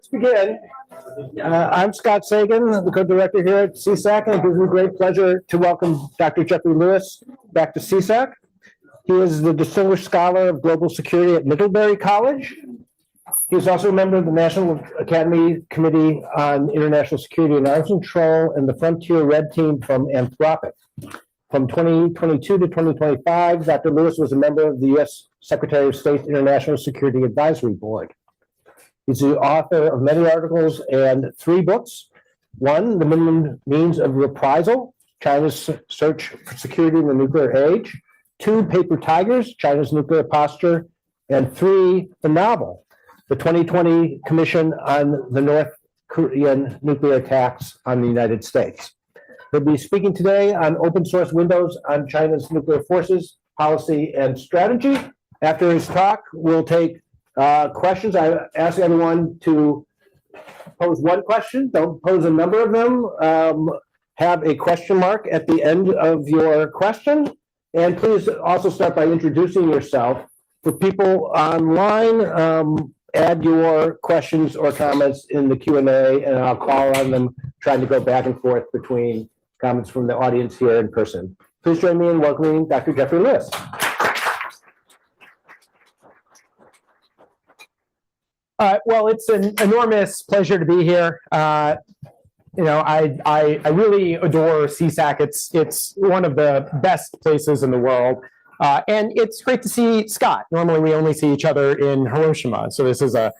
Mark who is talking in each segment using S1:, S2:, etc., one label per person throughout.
S1: Let's begin. I'm Scott Sagan, the co-director here at CSAC, and it gives me great pleasure to welcome Dr. Jeffrey Lewis back to CSAC. He is the Distinguished Scholar of Global Security at Middlebury College. He is also a member of the National Academy Committee on International Security and Arms Control and the Frontier Red Team from Anthropic. From 2022 to 2025, Dr. Lewis was a member of the U.S. Secretary of State's International Security Advisory Board. He's the author of many articles and 3 books. 1, The Minimum Means of Reprisal, China's Search for Security in the Nuclear Age. 2, Paper Tigers, China's Nuclear Posture. And 3, the novel, The 2020 Commission on the North Korean Nuclear Attacks on the United States. He'll be speaking today on open source windows on China's nuclear forces, policy, and strategy. After his talk, we'll take questions. I ask everyone to pose one question. Don't pose a number of them. Have a question mark at the end of your question. And please also start by introducing yourself. For people online, add your questions or comments in the Q&A, and I'll call on them, trying to go back and forth between comments from the audience here in person. Please join me in welcoming Dr. Jeffrey Lewis.
S2: Well, it's an enormous pleasure to be here. I really adore CSAC. It's one of the best places in the world, and it's great to see Scott. Normally, we only see each other in Hiroshima, so this is a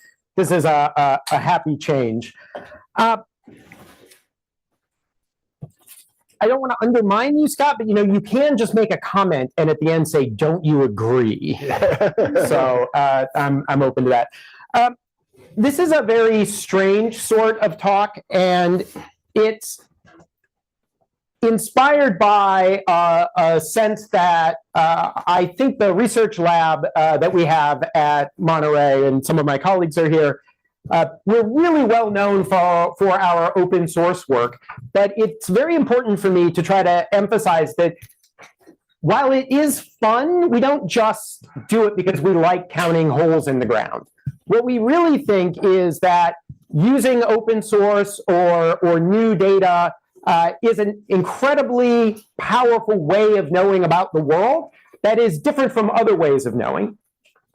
S2: happy change. I don't want to undermine you, Scott, but you can just make a comment and at the end say, "Don't you agree?" So I'm open to that. This is a very strange sort of talk, and it's inspired by a sense that I think the research lab that we have at Monterey, and some of my colleagues are here, we're really well known for our open source work, but it's very important for me to try to emphasize that while it is fun, we don't just do it because we like counting holes in the ground. What we really think is that using open source or new data is an incredibly powerful way of knowing about the world that is different from other ways of knowing.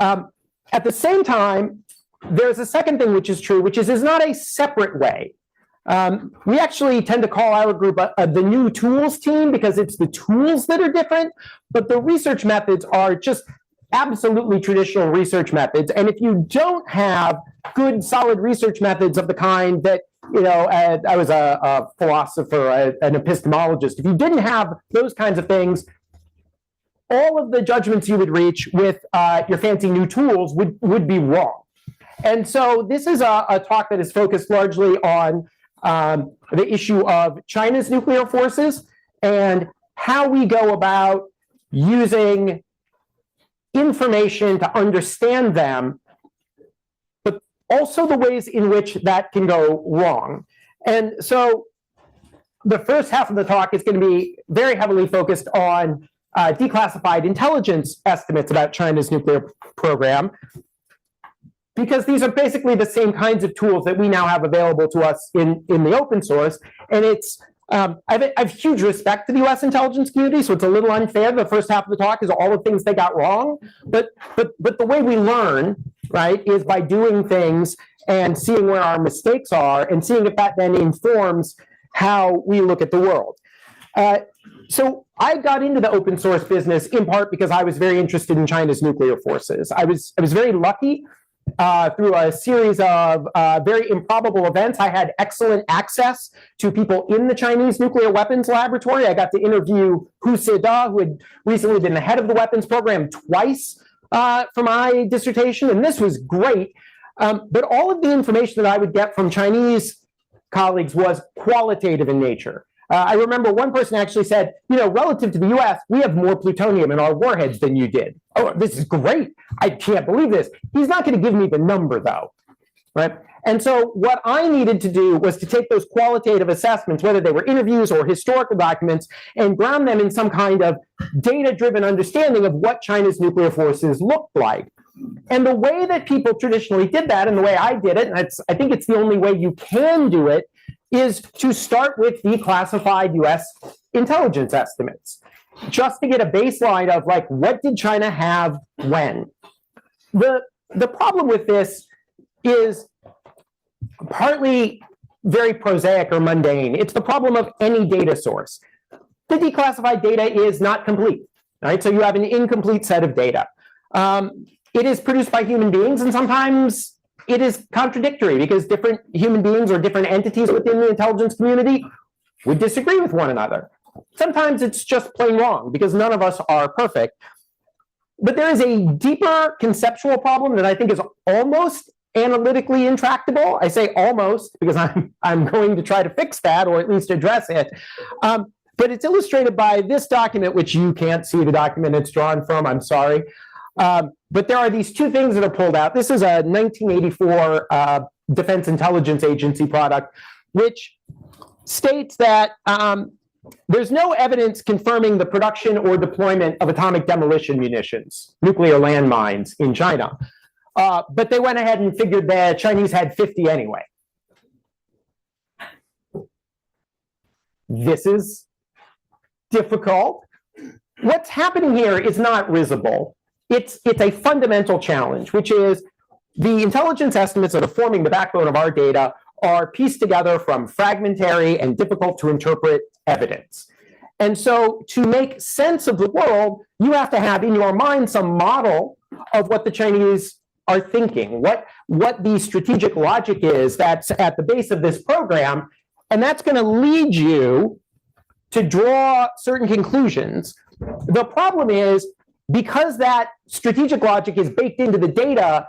S2: At the same time, there's a second thing which is true, which is not a separate way. We actually tend to call our group the new tools team because it's the tools that are different, but the research methods are just absolutely traditional research methods. And if you don't have good, solid research methods of the kind that, I was a philosopher, an epistemologist, if you didn't have those kinds of things, all of the judgments you would reach with your fancy new tools would be wrong. And so this is a talk that is focused largely on the issue of China's nuclear forces and how we go about using information to understand them, but also the ways in which that can go wrong. And so the first half of the talk is going to be very heavily focused on declassified intelligence estimates about China's nuclear program, because these are basically the same kinds of tools that we now have available to us in the open source. And it's I have huge respect to the U.S. intelligence community, so it's a little unfair. The first half of the talk is all the things they got wrong, but the way we learn, right, is by doing things and seeing where our mistakes are and seeing if that then informs how we look at the world. So I got into the open source business in part because I was very interested in China's nuclear forces. I was very lucky. Through a series of very improbable events, I had excellent access to people in the Chinese nuclear weapons laboratory. I got to interview Hu Sida, who had recently been the head of the weapons program, twice for my dissertation, and this was great. But all of the information that I would get from Chinese colleagues was qualitative in nature. I remember one person actually said, relative to the US, we have more plutonium in our warheads than you did. Oh, this is great. I can't believe this. He's not going to give me the number, though, right? And so what I needed to do was to take those qualitative assessments, whether they were interviews or historical documents, and ground them in some kind of data-driven understanding of what China's nuclear forces looked like. And the way that people traditionally did that, and the way I did it, and I think it's the only way you can do it, is to start with declassified US intelligence estimates, just to get a baseline of like, what did China have when? The problem with this is partly very prosaic or mundane. It's the problem of any data source. The declassified data is not complete, right? So you have an incomplete set of data. It is produced by human beings, and sometimes it is contradictory because different human beings or different entities within the intelligence community would disagree with one another. Sometimes it's just plain wrong because none of us are perfect. But there is a deeper conceptual problem that I think is almost analytically intractable. I say almost because I'm going to try to fix that or at least address it. But it's illustrated by this document, which you can't see the document it's drawn from, I'm sorry. But there are these two things that are pulled out. This is a 1984 Defense Intelligence Agency product, which states that there's no evidence confirming the production or deployment of atomic demolition munitions, nuclear landmines in China. But they went ahead and figured the Chinese had 50 anyway. This is difficult. What's happening here is not risible. It's a fundamental challenge, which is the intelligence estimates that are forming the backbone of our data are pieced together from fragmentary and difficult to interpret evidence. And so to make sense of the world, you have to have in your mind some model of what the Chinese are thinking, what the strategic logic is that's at the base of this program, and that's going to lead you to draw certain conclusions. The problem is, because that strategic logic is baked into the data,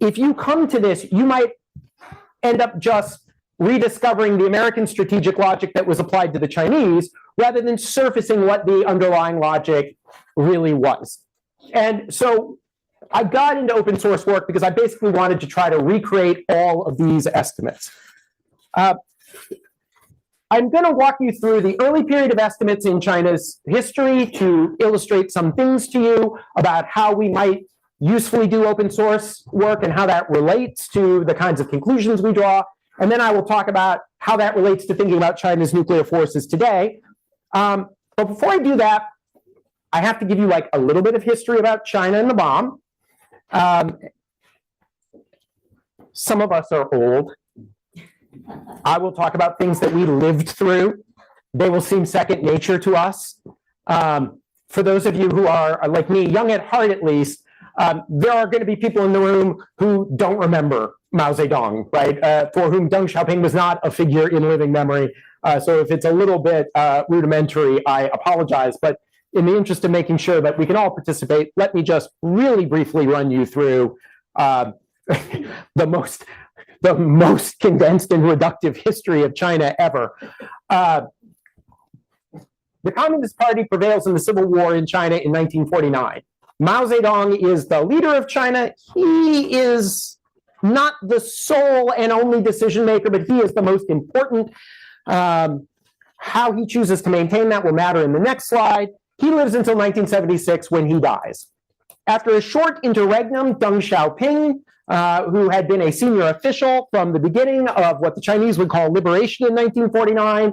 S2: if you come to this, you might end up just rediscovering the American strategic logic that was applied to the Chinese, rather than surfacing what the underlying logic really was. And so I got into open source work because I basically wanted to try to recreate all of these estimates. I'm going to walk you through the early period of estimates in China's history to illustrate some things to you about how we might usefully do open source work and how that relates to the kinds of conclusions we draw. And then I will talk about how that relates to thinking about China's nuclear forces today. But before I do that, I have to give you like a little bit of history about China and the bomb. Some of us are old. I will talk about things that we lived through. They will seem second nature to us. For those of you who are like me, young at heart at least, there are going to be people in the room who don't remember Mao Zedong, right? For whom Deng Xiaoping was not a figure in living memory. So if it's a little bit rudimentary, I apologize. But in the interest of making sure that we can all participate, let me just really briefly run you through the most condensed and reductive history of China ever. The Communist Party prevails in the civil war in China in 1949. Mao Zedong is the leader of China. He is not the sole and only decision maker, but he is the most important. How he chooses to maintain that will matter in the next slide. He lives until 1976 when he dies. After a short interregnum, Deng Xiaoping, who had been a senior official from the beginning of what the Chinese would call liberation in 1949,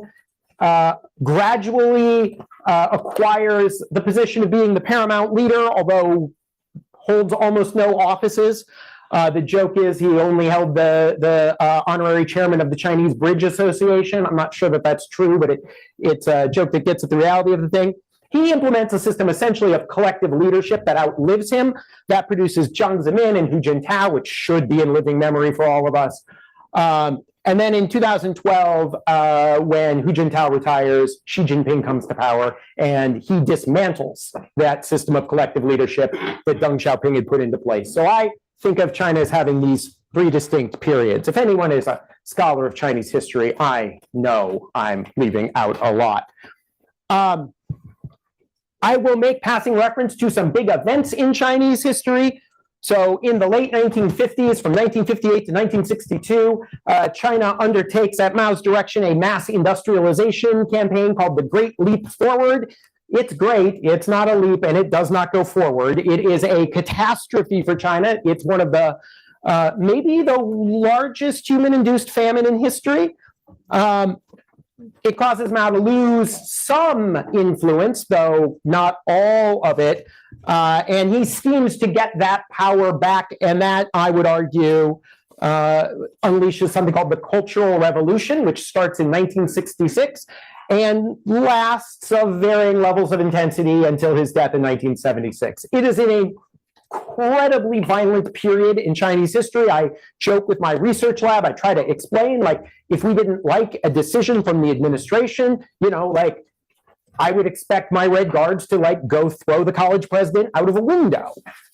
S2: gradually acquires the position of being the paramount leader, although holds almost no offices. The joke is he only held the honorary chairman of the Chinese Bridge Association. I'm not sure that that's true, but it's a joke that gets at the reality of the thing. He implements a system essentially of collective leadership that outlives him, that produces Jiang Zemin and Hu Jintao, which should be in living memory for all of us. And then in 2012, when Hu Jintao retires, Xi Jinping comes to power, and he dismantles that system of collective leadership that Deng Xiaoping had put into place. So I think of China as having these three distinct periods. If anyone is a scholar of Chinese history, I know I'm leaving out a lot. I will make passing reference to some big events in Chinese history. So in the late 1950s, from 1958 to 1962, China undertakes at Mao's direction a mass industrialization campaign called the Great Leap Forward. It's great. It's not a leap, and it does not go forward. It is a catastrophe for China. It's one of the maybe the largest human-induced famine in history. It causes Mao to lose some influence, though not all of it. And he schemes to get that power back, and that, I would argue, unleashes something called the Cultural Revolution, which starts in 1966 and lasts of varying levels of intensity until his death in 1976. It is in an incredibly violent period in Chinese history. I joke with my research lab. I try to explain, like, if we didn't like a decision from the administration, like, I would expect my Red Guards to, like, go throw the college president out of a window,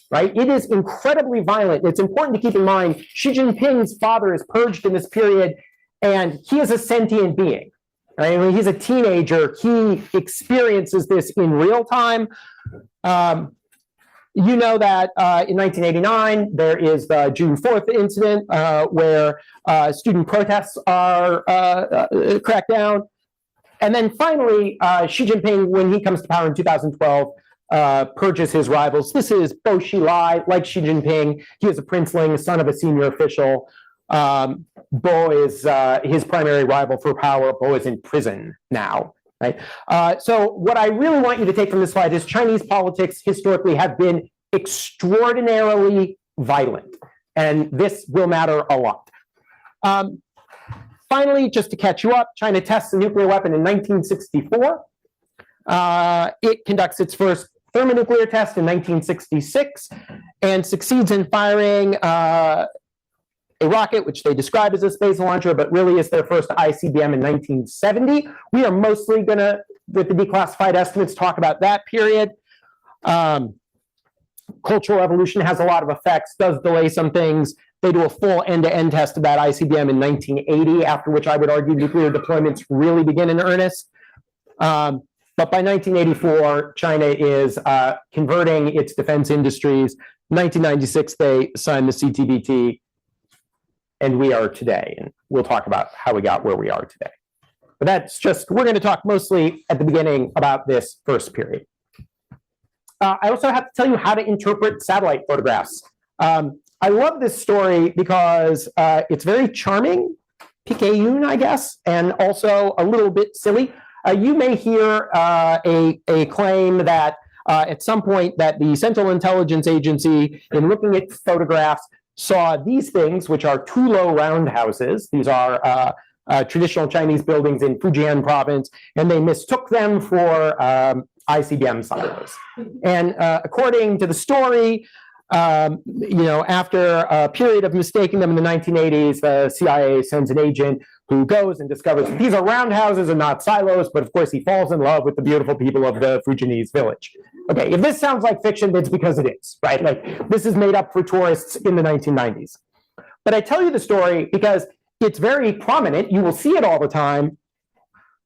S2: right? It is incredibly violent. It's important to keep in mind, Xi Jinping's father is purged in this period, and he is a sentient being. Right? When he's a teenager, he experiences this in real time. You know that in 1989, there is the June 4th incident where student protests are cracked down. And then finally, Xi Jinping, when he comes to power in 2012, purges his rivals. This is Bo Xilai, like Xi Jinping. He is a princeling, son of a senior official. Bo is his primary rival for power. Bo is in prison now. Right. So what I really want you to take from this slide is Chinese politics historically have been extraordinarily violent, and this will matter a lot. Finally, just to catch you up, China tests a nuclear weapon in 1964. It conducts its first thermonuclear test in 1966 and succeeds in firing a rocket, which they describe as a space launcher, but really is their first ICBM in 1970. We are mostly going to, with the declassified estimates, talk about that period. Cultural Revolution has a lot of effects, does delay some things. They do a full end-to-end test of that ICBM in 1980, after which I would argue nuclear deployments really begin in earnest. But by 1984, China is converting its defense industries. 1996, they signed the CTBT. And we are today, and we'll talk about how we got where we are today. But that's just, we're going to talk mostly at the beginning about this first period. I also have to tell you how to interpret satellite photographs. I love this story because it's very charming, picayune, I guess, and also a little bit silly. You may hear a claim that at some point that the Central Intelligence Agency, in looking at photographs, saw these things, which are Tulo roundhouses. These are traditional Chinese buildings in Fujian province, and they mistook them for ICBM silos. And according to the story, after a period of mistaking them in the 1980s, the CIA sends an agent who goes and discovers these are roundhouses and not silos, but of course he falls in love with the beautiful people of the Fujianese village. Okay, if this sounds like fiction, it's because it is, right? Like, this is made up for tourists in the 1990s. But I tell you the story because it's very prominent. You will see it all the time.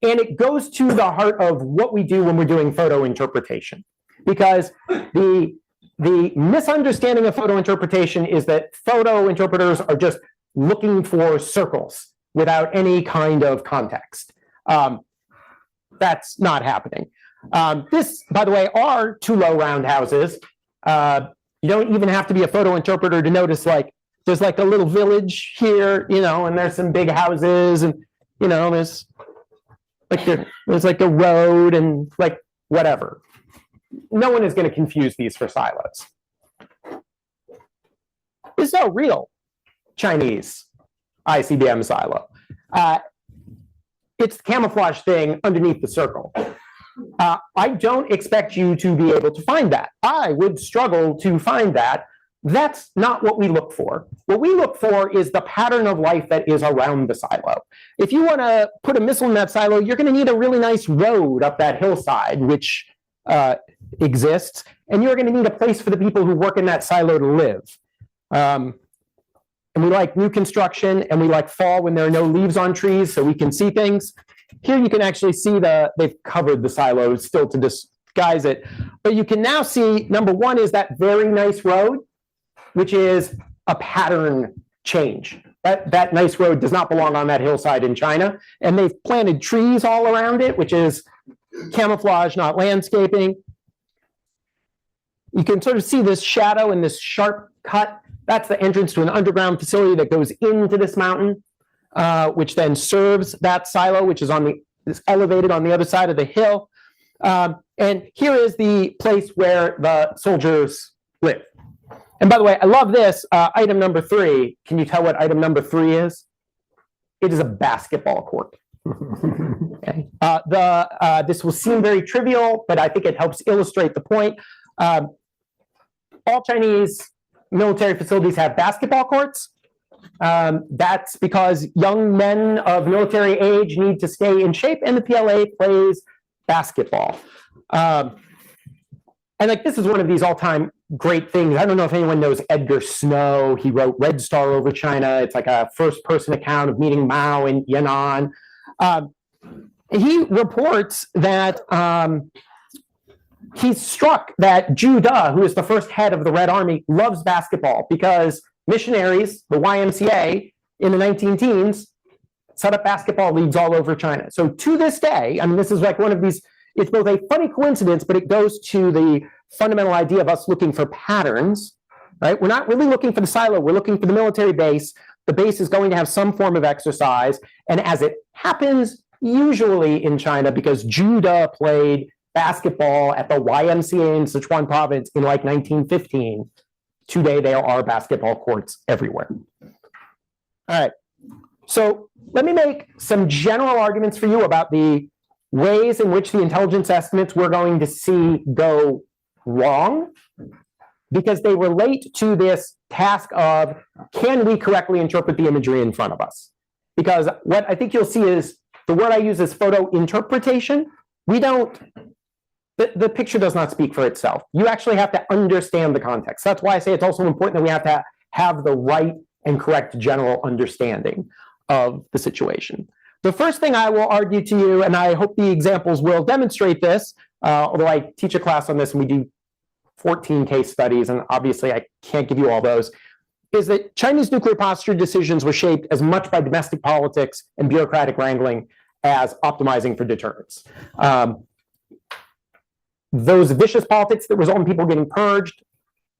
S2: And it goes to the heart of what we do when we're doing photo interpretation. Because the misunderstanding of photo interpretation is that photo interpreters are just looking for circles without any kind of context. That's not happening. This, by the way, are Tulo roundhouses. You don't even have to be a photo interpreter to notice, like, there's like a little village here, and there's some big houses, and, there's like a road and like whatever. No one is going to confuse these for silos. This is a real Chinese ICBM silo. It's the camouflage thing underneath the circle. I don't expect you to be able to find that. I would struggle to find that. That's not what we look for. What we look for is the pattern of life that is around the silo. If you want to put a missile in that silo, you're going to need a really nice road up that hillside, which exists, and you're going to need a place for the people who work in that silo to live. And we like new construction, and we like fall when there are no leaves on trees so we can see things. Here you can actually see they've covered the silos still to disguise it. But you can now see, number one is that very nice road, which is a pattern change. That nice road does not belong on that hillside in China. And they've planted trees all around it, which is camouflage, not landscaping. You can sort of see this shadow and this sharp cut. That's the entrance to an underground facility that goes into this mountain, which then serves that silo, which is elevated on the other side of the hill. And here is the place where the soldiers live. And by the way, I love this, item number 3. Can you tell what item number 3 is? It is a basketball court. Okay. This will seem very trivial, but I think it helps illustrate the point. All Chinese military facilities have basketball courts. That's because young men of military age need to stay in shape, and the PLA plays basketball. And like, this is one of these all-time great things. I don't know if anyone knows Edgar Snow. He wrote Red Star Over China. It's like a first-person account of meeting Mao in Yan'an. He reports that he's struck that Zhu De, who is the first head of the Red Army, loves basketball because missionaries, the YMCA, in the 19-teens, set up basketball leagues all over China. So to this day, I mean, this is like one of these, it's both a funny coincidence, but it goes to the fundamental idea of us looking for patterns, right? We're not really looking for the silo, we're looking for the military base. The base is going to have some form of exercise. And as it happens, usually in China, because Zhu De played basketball at the YMCA in Sichuan province in like 1915, today there are basketball courts everywhere. All right, so let me make some general arguments for you about the ways in which the intelligence estimates we're going to see go wrong, because they relate to this task of, can we correctly interpret the imagery in front of us? Because what I think you'll see is, the word I use is photo interpretation. We don't, the picture does not speak for itself. You actually have to understand the context. That's why I say it's also important that we have to have the right and correct general understanding of the situation. The first thing I will argue to you, and I hope the examples will demonstrate this, although I teach a class on this and we do 14 case studies, and obviously I can't give you all those, is that Chinese nuclear posture decisions were shaped as much by domestic politics and bureaucratic wrangling as optimizing for deterrence. Those vicious politics that result in people getting purged,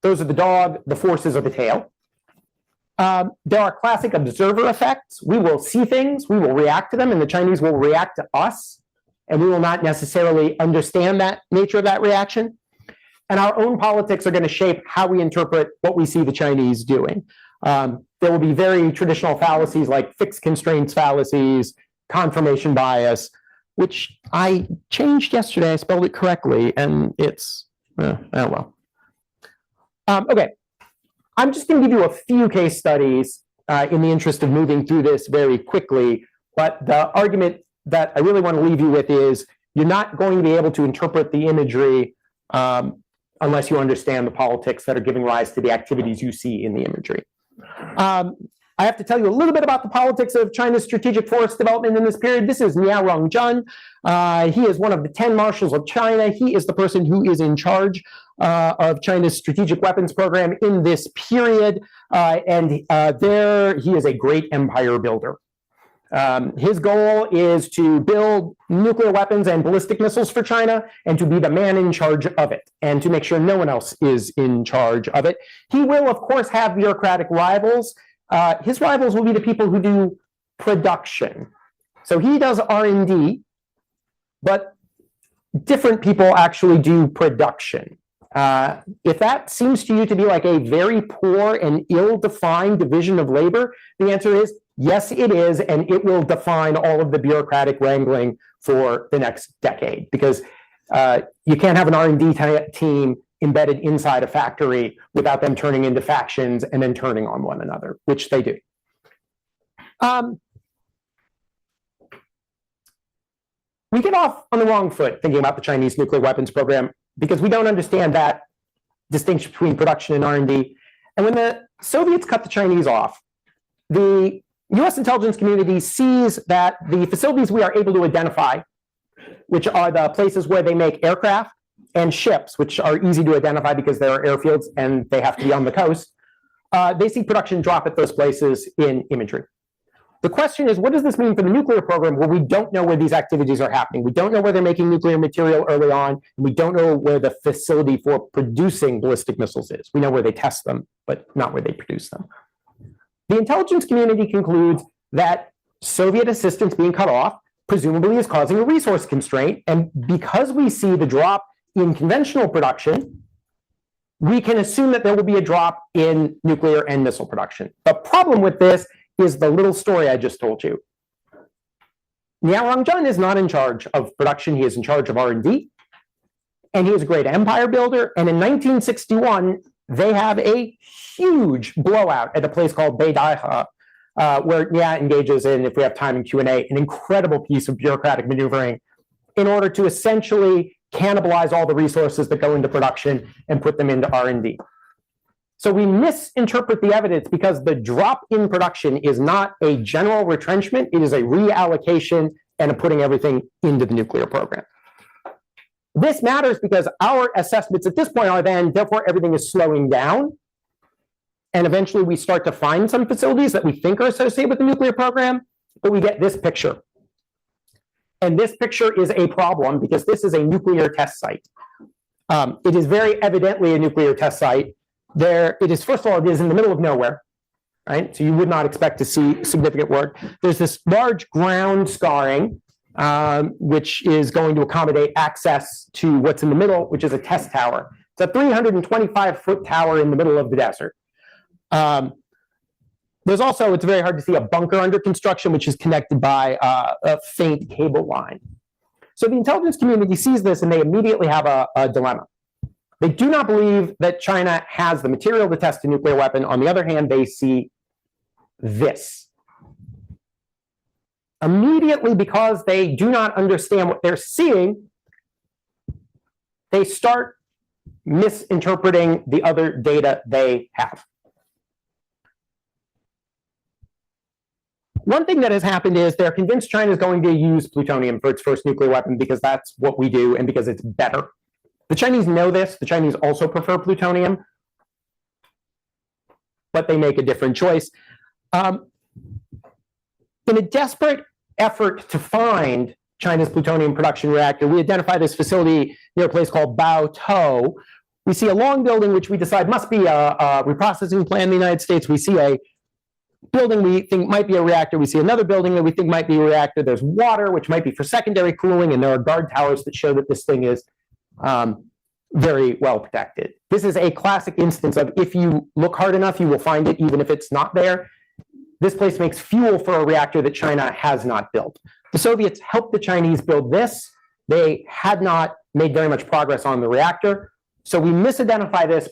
S2: those are the dog, the forces are the tail. There are classic observer effects. We will see things, we will react to them, and the Chinese will react to us, and we will not necessarily understand that nature of that reaction. And our own politics are going to shape how we interpret what we see the Chinese doing. There will be very traditional fallacies like fixed constraints fallacies, confirmation bias, which I changed yesterday. I spelled it correctly, and it's, oh well. Okay, I'm just going to give you a few case studies in the interest of moving through this very quickly. But the argument that I really want to leave you with is, you're not going to be able to interpret the imagery unless you understand the politics that are giving rise to the activities you see in the imagery. I have to tell you a little bit about the politics of China's strategic force development in this period. This is Miao Rongjun. He is one of the 10 marshals of China. He is the person who is in charge of China's strategic weapons program in this period. There he is a great empire builder. His goal is to build nuclear weapons and ballistic missiles for China, and to be the man in charge of it, and to make sure no one else is in charge of it. He will, of course, have bureaucratic rivals. His rivals will be the people who do production. So he does R&D, but different people actually do production. If that seems to you to be like a very poor and ill-defined division of labor, the answer is yes, it is, and it will define all of the bureaucratic wrangling for the next decade, because you can't have an R&D team embedded inside a factory without them turning into factions and then turning on one another, which they do. We get off on the wrong foot thinking about the Chinese nuclear weapons program, because we don't understand that distinction between production and R&D. And when the Soviets cut the Chinese off, the US intelligence community sees that the facilities we are able to identify, which are the places where they make aircraft and ships, which are easy to identify because there are airfields and they have to be on the coast, they see production drop at those places in imagery. The question is, what does this mean for the nuclear program where we don't know where these activities are happening? We don't know where they're making nuclear material early on, and we don't know where the facility for producing ballistic missiles is. We know where they test them, but not where they produce them. The intelligence community concludes that Soviet assistance being cut off presumably is causing a resource constraint, and because we see the drop in conventional production, we can assume that there will be a drop in nuclear and missile production. The problem with this is the little story I just told you. Liao Rongzhen is not in charge of production. He is in charge of R&D, and he is a great empire builder. And in 1961, they have a huge blowout at a place called Beidaihe, where Nia engages in, if we have time in Q&A, an incredible piece of bureaucratic maneuvering in order to essentially cannibalize all the resources that go into production and put them into R&D. So we misinterpret the evidence because the drop in production is not a general retrenchment, it is a reallocation and a putting everything into the nuclear program. This matters because our assessments at this point are then, therefore everything is slowing down, and eventually we start to find some facilities that we think are associated with the nuclear program, but we get this picture. And this picture is a problem because this is a nuclear test site. It is very evidently a nuclear test site. It is, first of all, it is in the middle of nowhere, right? So you would not expect to see significant work. There's this large ground scarring, which is going to accommodate access to what's in the middle, which is a test tower. It's a 325-foot tower in the middle of the desert. There's also, it's very hard to see, a bunker under construction, which is connected by a faint cable line. So the intelligence community sees this and they immediately have a dilemma. They do not believe that China has the material to test a nuclear weapon. On the other hand, they see this. Immediately, because they do not understand what they're seeing, they start misinterpreting the other data they have. One thing that has happened is they're convinced China is going to use plutonium for its first nuclear weapon because that's what we do and because it's better. The Chinese know this. The Chinese also prefer plutonium, but they make a different choice. In a desperate effort to find China's plutonium production reactor, we identify this facility near a place called Baotou. We see a long building, which we decide must be a reprocessing plant in the United States. We see a building we think might be a reactor. We see another building that we think might be a reactor. There's water, which might be for secondary cooling, and there are guard towers that show that this thing is very well protected. This is a classic instance of if you look hard enough, you will find it even if it's not there. This place makes fuel for a reactor that China has not built. The Soviets helped the Chinese build this. They had not made very much progress on the reactor. So we misidentify this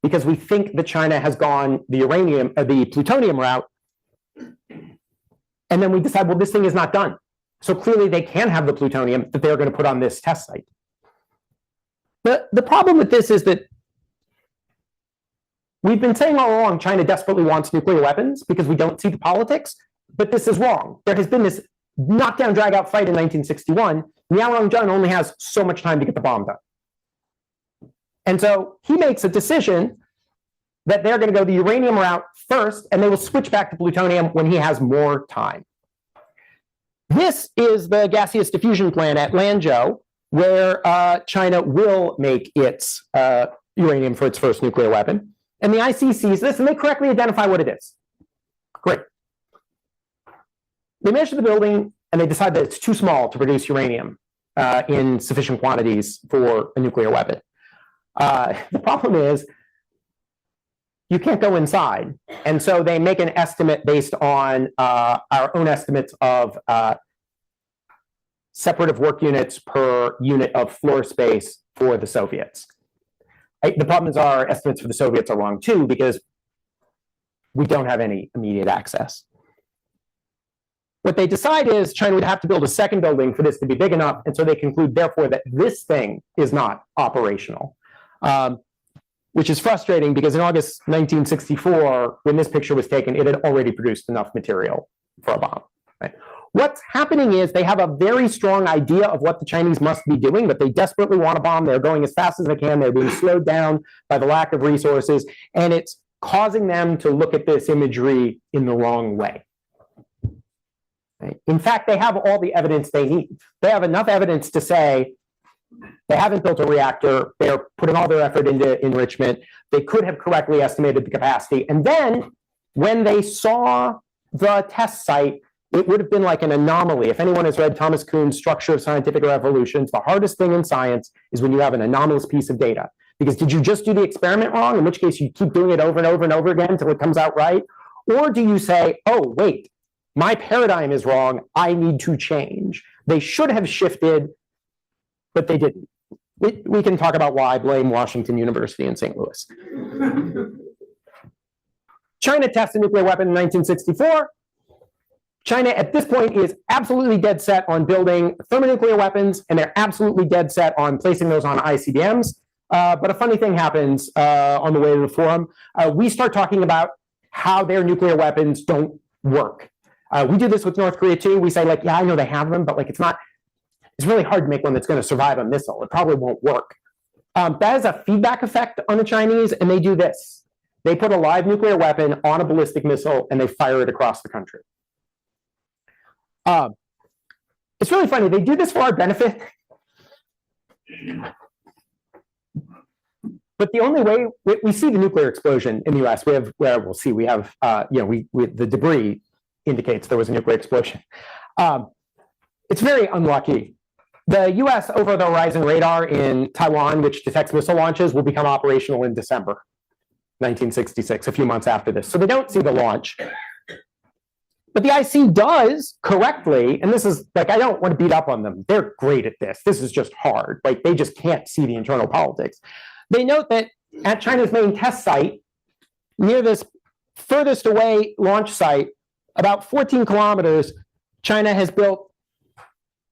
S2: because we think that China has gone the plutonium route. And then we decide, well, this thing is not done. So clearly they can have the plutonium that they're going to put on this test site. The problem with this is that we've been saying all along China desperately wants nuclear weapons because we don't see the politics, but this is wrong. There has been this knockdown, drag-out fight in 1961. Liao Rongzhen only has so much time to get the bomb done. And so he makes a decision that they're going to go the uranium route first, and they will switch back to plutonium when he has more time. This is the gaseous diffusion plant at Lanzhou, where China will make its uranium for its first nuclear weapon. And the IC sees this, and they correctly identify what it is. Great. They measure the building, and they decide that it's too small to produce uranium in sufficient quantities for a nuclear weapon. The problem is you can't go inside. And so they make an estimate based on our own estimates of separative work units per unit of floor space for the Soviets. The problem is our estimates for the Soviets are wrong too, because we don't have any immediate access. What they decide is China would have to build a second building for this to be big enough, and so they conclude, therefore, that this thing is not operational. Which is frustrating because in August 1964, when this picture was taken, it had already produced enough material for a bomb. Right? What's happening is they have a very strong idea of what the Chinese must be doing, but they desperately want a bomb. They're going as fast as they can. They're being slowed down by the lack of resources, and it's causing them to look at this imagery in the wrong way. Right? In fact, they have all the evidence they need. They have enough evidence to say they haven't built a reactor. They're putting all their effort into enrichment. They could have correctly estimated the capacity. And then when they saw the test site, it would have been like an anomaly. If anyone has read Thomas Kuhn's Structure of Scientific Revolutions, the hardest thing in science is when you have an anomalous piece of data. Because did you just do the experiment wrong, in which case you keep doing it over and over and over again until it comes out right? Or do you say, oh, wait, my paradigm is wrong, I need to change. They should have shifted, but they didn't. We can talk about why. Blame Washington University in St. Louis. China tests a nuclear weapon in 1964. China at this point is absolutely dead set on building thermonuclear weapons, and they're absolutely dead set on placing those on ICBMs. But a funny thing happens on the way to the forum. We start talking about how their nuclear weapons don't work. We do this with North Korea too. We say, like, yeah, I know they have them, but like it's really hard to make one that's going to survive a missile. It probably won't work. That has a feedback effect on the Chinese, and they do this. They put a live nuclear weapon on a ballistic missile, and they fire it across the country. It's really funny. They do this for our benefit. But the only way we see the nuclear explosion in the US, we have the debris indicates there was a nuclear explosion. It's very unlucky. The US over the horizon radar in Taiwan, which detects missile launches, will become operational in December 1966, a few months after this. So they don't see the launch. But the IC does correctly, and this is like, I don't want to beat up on them. They're great at this. This is just hard. Like, they just can't see the internal politics. They note that at China's main test site, near this furthest away launch site, about 14 kilometers, China has built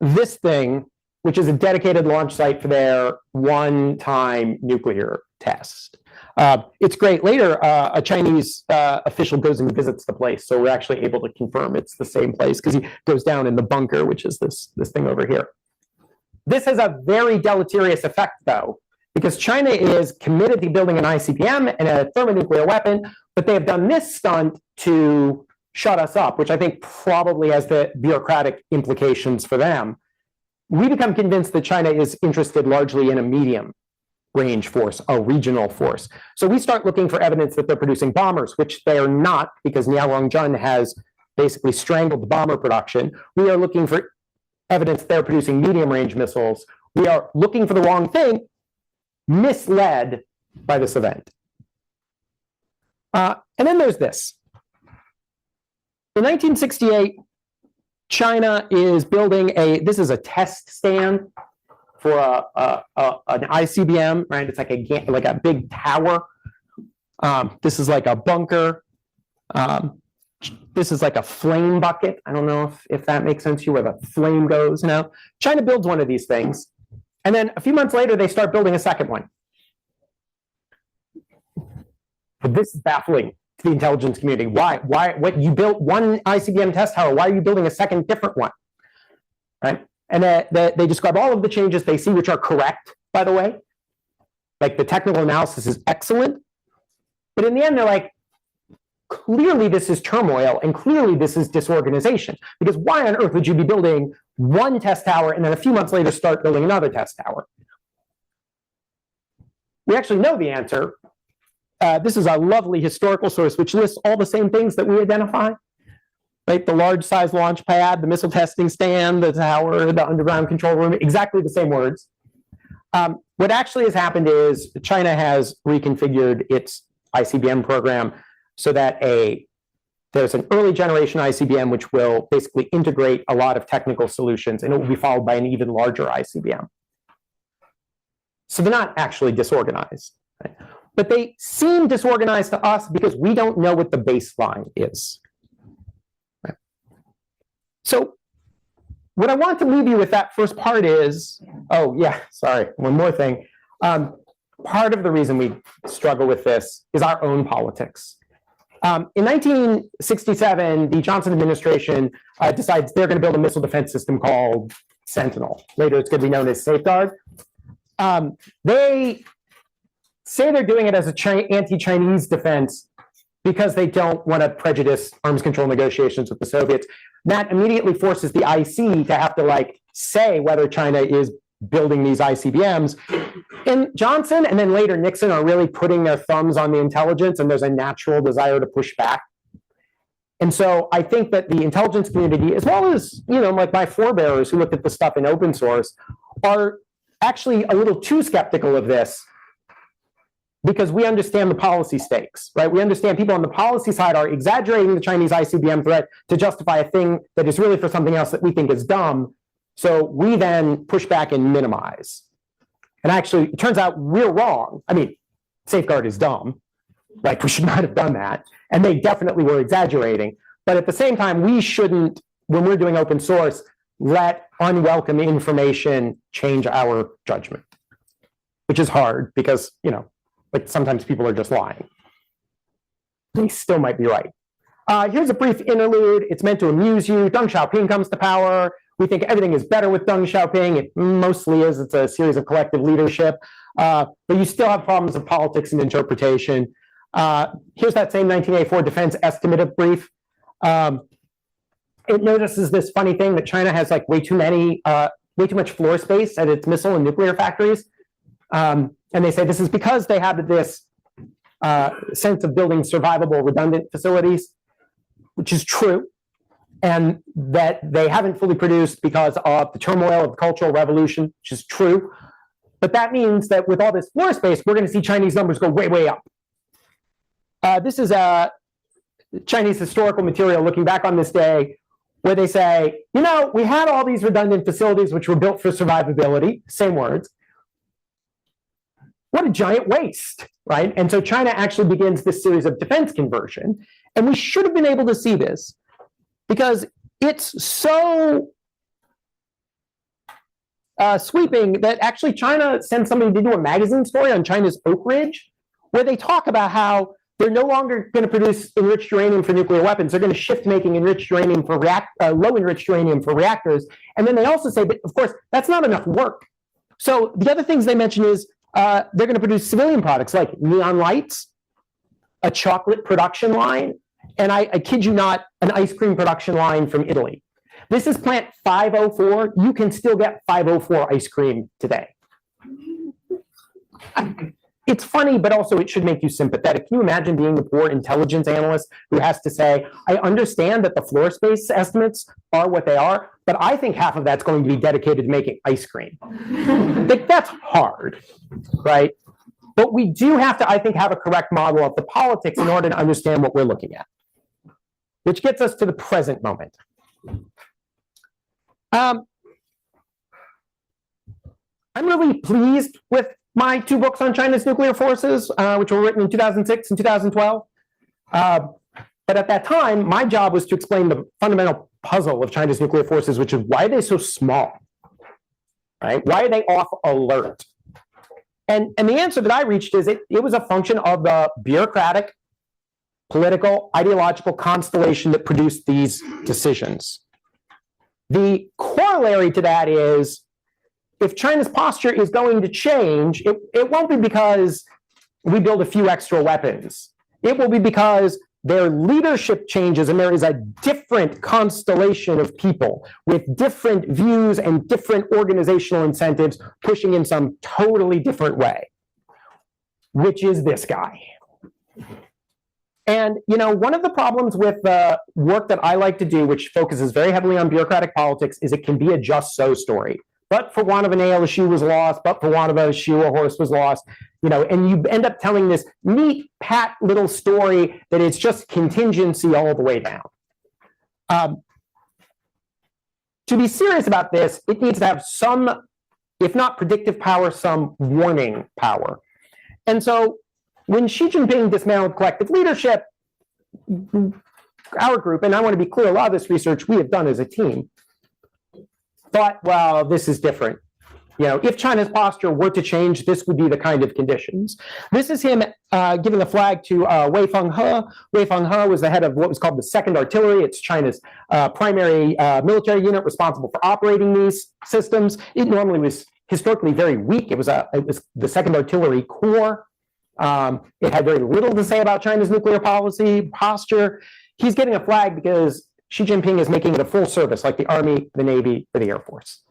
S2: this thing, which is a dedicated launch site for their one-time nuclear test. It's great. Later, a Chinese official goes and visits the place, so we're actually able to confirm it's the same place because he goes down in the bunker, which is this thing over here. This has a very deleterious effect, though, because China is committed to building an ICBM and a thermonuclear weapon, but they have done this stunt to shut us up, which I think probably has the bureaucratic implications for them. We become convinced that China is interested largely in a medium range force, a regional force. So we start looking for evidence that they're producing bombers, which they are not, because Niao Rongjun has basically strangled the bomber production. We are looking for evidence they're producing medium range missiles. We are looking for the wrong thing, misled by this event. And then there's this. In 1968, China is building this is a test stand for an ICBM, right? It's like a big tower. This is like a bunker. This is like a flame bucket. I don't know if that makes sense to you, where the flame goes now. China builds one of these things. And then a few months later, they start building a second one. But this is baffling to the intelligence community. Why? What, you built one ICBM test tower, why are you building a second different one? Right? And they describe all of the changes they see, which are correct, by the way. Like, the technical analysis is excellent. But in the end, they're like, clearly this is turmoil, and clearly this is disorganization. Because why on earth would you be building one test tower and then a few months later start building another test tower? We actually know the answer. This is a lovely historical source which lists all the same things that we identify. Right? The large size launch pad, the missile testing stand, the tower, the underground control room, exactly the same words. What actually has happened is China has reconfigured its ICBM program so that there's an early generation ICBM which will basically integrate a lot of technical solutions, and it will be followed by an even larger ICBM. So they're not actually disorganized, right? But they seem disorganized to us because we don't know what the baseline is. Right? So what I want to leave you with that first part is, oh yeah, sorry, one more thing. Part of the reason we struggle with this is our own politics. In 1967, the Johnson administration decides they're going to build a missile defense system called Sentinel. Later, it's going to be known as Safeguard. They say they're doing it as an anti-Chinese defense, because they don't want to prejudice arms control negotiations with the Soviets. That immediately forces the IC to have to like say whether China is building these ICBMs. And Johnson and then later Nixon are really putting their thumbs on the intelligence, and there's a natural desire to push back. And so I think that the intelligence community, as well as, like my forebears who looked at the stuff in open source, are actually a little too skeptical of this because we understand the policy stakes, right? We understand people on the policy side are exaggerating the Chinese ICBM threat to justify a thing that is really for something else that we think is dumb. So we then push back and minimize. And actually, it turns out we're wrong. I mean, safeguard is dumb. Like, we should not have done that. And they definitely were exaggerating. But at the same time, we shouldn't, when we're doing open source, let unwelcome information change our judgment, which is hard because, like sometimes people are just lying. They still might be right. Here's a brief interlude. It's meant to amuse you. Deng Xiaoping comes to power. We think everything is better with Deng Xiaoping. It mostly is. It's a series of collective leadership. But you still have problems of politics and interpretation. Here's that same 1984 defense estimative brief. It notices this funny thing that China has like way too much floor space at its missile and nuclear factories. And they say this is because they have this sense of building survivable, redundant facilities, which is true, and that they haven't fully produced because of the turmoil of the Cultural Revolution, which is true. But that means that with all this floor space, we're going to see Chinese numbers go way, way up. This is a Chinese historical material looking back on this day where they say, we had all these redundant facilities which were built for survivability, same words. What a giant waste, right? And so China actually begins this series of defense conversion. And we should have been able to see this because it's so sweeping that actually China sent somebody to do a magazine story on China's Oak Ridge where they talk about how they're no longer going to produce enriched uranium for nuclear weapons. They're going to shift making enriched uranium for low enriched uranium for reactors. And then they also say, but of course, that's not enough work. So the other things they mention is they're going to produce civilian products like neon lights, a chocolate production line, and I kid you not, an ice cream production line from Italy. This is plant 504. You can still get 504 ice cream today. It's funny, but also it should make you sympathetic. Can you imagine being the poor intelligence analyst who has to say, I understand that the floor space estimates are what they are, but I think half of that's going to be dedicated to making ice cream. Like, that's hard, right? But we do have to, I think, have a correct model of the politics in order to understand what we're looking at, which gets us to the present moment. I'm really pleased with my two books on China's nuclear forces, which were written in 2006 and 2012. But at that time, my job was to explain the fundamental puzzle of China's nuclear forces, which is why are they so small, right? Why are they off alert? And the answer that I reached is it was a function of the bureaucratic, political, ideological constellation that produced these decisions. The corollary to that is, if China's posture is going to change, it won't be because we build a few extra weapons. It will be because their leadership changes and there is a different constellation of people with different views and different organizational incentives pushing in some totally different way, which is this guy. And, one of the problems with the work that I like to do, which focuses very heavily on bureaucratic politics, is it can be a just so story. But for want of a nail, a shoe was lost. But for want of a shoe, a horse was lost. And you end up telling this neat, pat little story that it's just contingency all the way down. To be serious about this, it needs to have some, if not predictive power, some warning power. And so when Xi Jinping dismantled collective leadership, our group, and I want to be clear, a lot of this research we have done as a team, thought, well, this is different. If China's posture were to change, this would be the kind of conditions. This is him giving a flag to Wei Fenghe. Wei Fenghe was the head of what was called the Second Artillery. It's China's primary military unit responsible for operating these systems. It normally was historically very weak. It was the Second Artillery Corps. It had very little to say about China's nuclear policy posture. He's getting a flag because Xi Jinping is making it a full service, like the Army, the Navy, or the Air Force.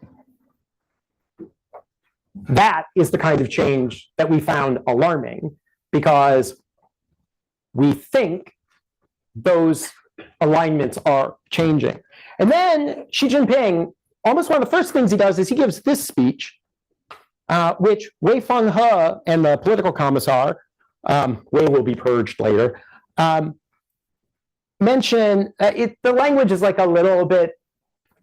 S2: That is the kind of change that we found alarming, because we think those alignments are changing. And then Xi Jinping, almost one of the first things he does is he gives this speech, which Wei Fenghe and the political commissar, Wei will be purged later, mention, the language is like a little bit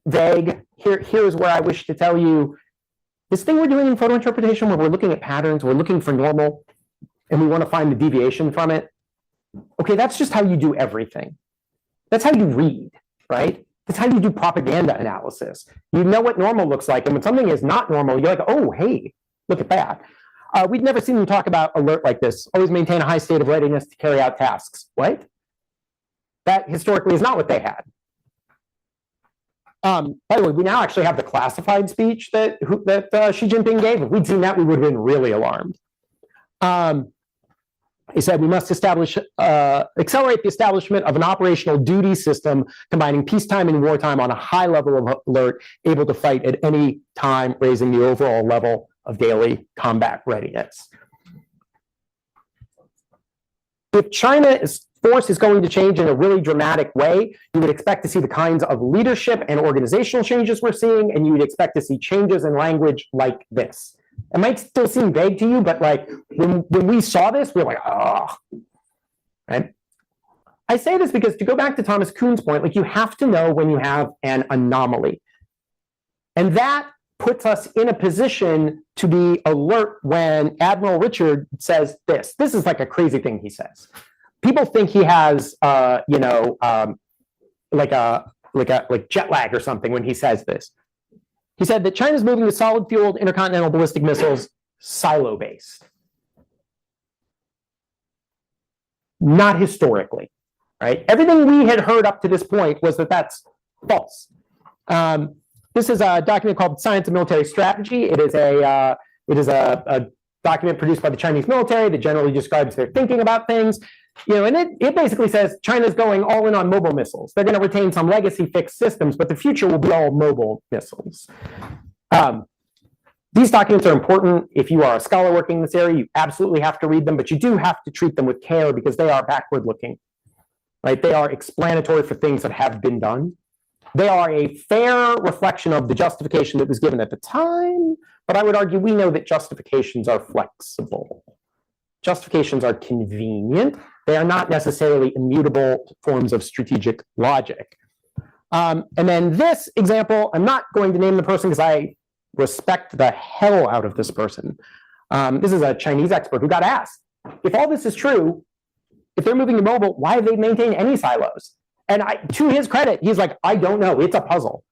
S2: vague. Here's where I wish to tell you, this thing we're doing in photo interpretation, where we're looking at patterns, we're looking for normal, and we want to find the deviation from it. Okay, that's just how you do everything. That's how you read, right? That's how you do propaganda analysis. You know what normal looks like, and when something is not normal, you're like, oh, hey, look at that. We'd never seen them talk about alert like this. Always maintain a high state of readiness to carry out tasks. What? That historically is not what they had. By the way, we now actually have the classified speech that Xi Jinping gave. If we'd seen that, we would have been really alarmed. He said, we must accelerate the establishment of an operational duty system combining peacetime and wartime on a high level of alert, able to fight at any time, raising the overall level of daily combat readiness. If China's force is going to change in a really dramatic way, you would expect to see the kinds of leadership and organizational changes we're seeing, and you would expect to see changes in language like this. It might still seem vague to you, but like when we saw this, we were like, oh, right? I say this because, to go back to Thomas Kuhn's point, like, you have to know when you have an anomaly. And that puts us in a position to be alert when Admiral Richard says this. This is like a crazy thing he says. People think he has, like jet lag or something when he says this. He said that China's moving to solid-fueled intercontinental ballistic missiles, silo-based. Not historically, right? Everything we had heard up to this point was that that's false. This is a document called Science of Military Strategy. It is a document produced by the Chinese military that generally describes their thinking about things. You know, and it basically says China's going all in on mobile missiles. They're going to retain some legacy fixed systems, but the future will be all mobile missiles. These documents are important. If you are a scholar working in this area, you absolutely have to read them, but you do have to treat them with care because they are backward looking, right? They are explanatory for things that have been done. They are a fair reflection of the justification that was given at the time, but I would argue we know that justifications are flexible. Justifications are convenient. They are not necessarily immutable forms of strategic logic. And then this example, I'm not going to name the person because I respect the hell out of this person. This is a Chinese expert who got asked, if all this is true, if they're moving to mobile, why do they maintain any silos? And to his credit, he's like, I don't know. It's a puzzle.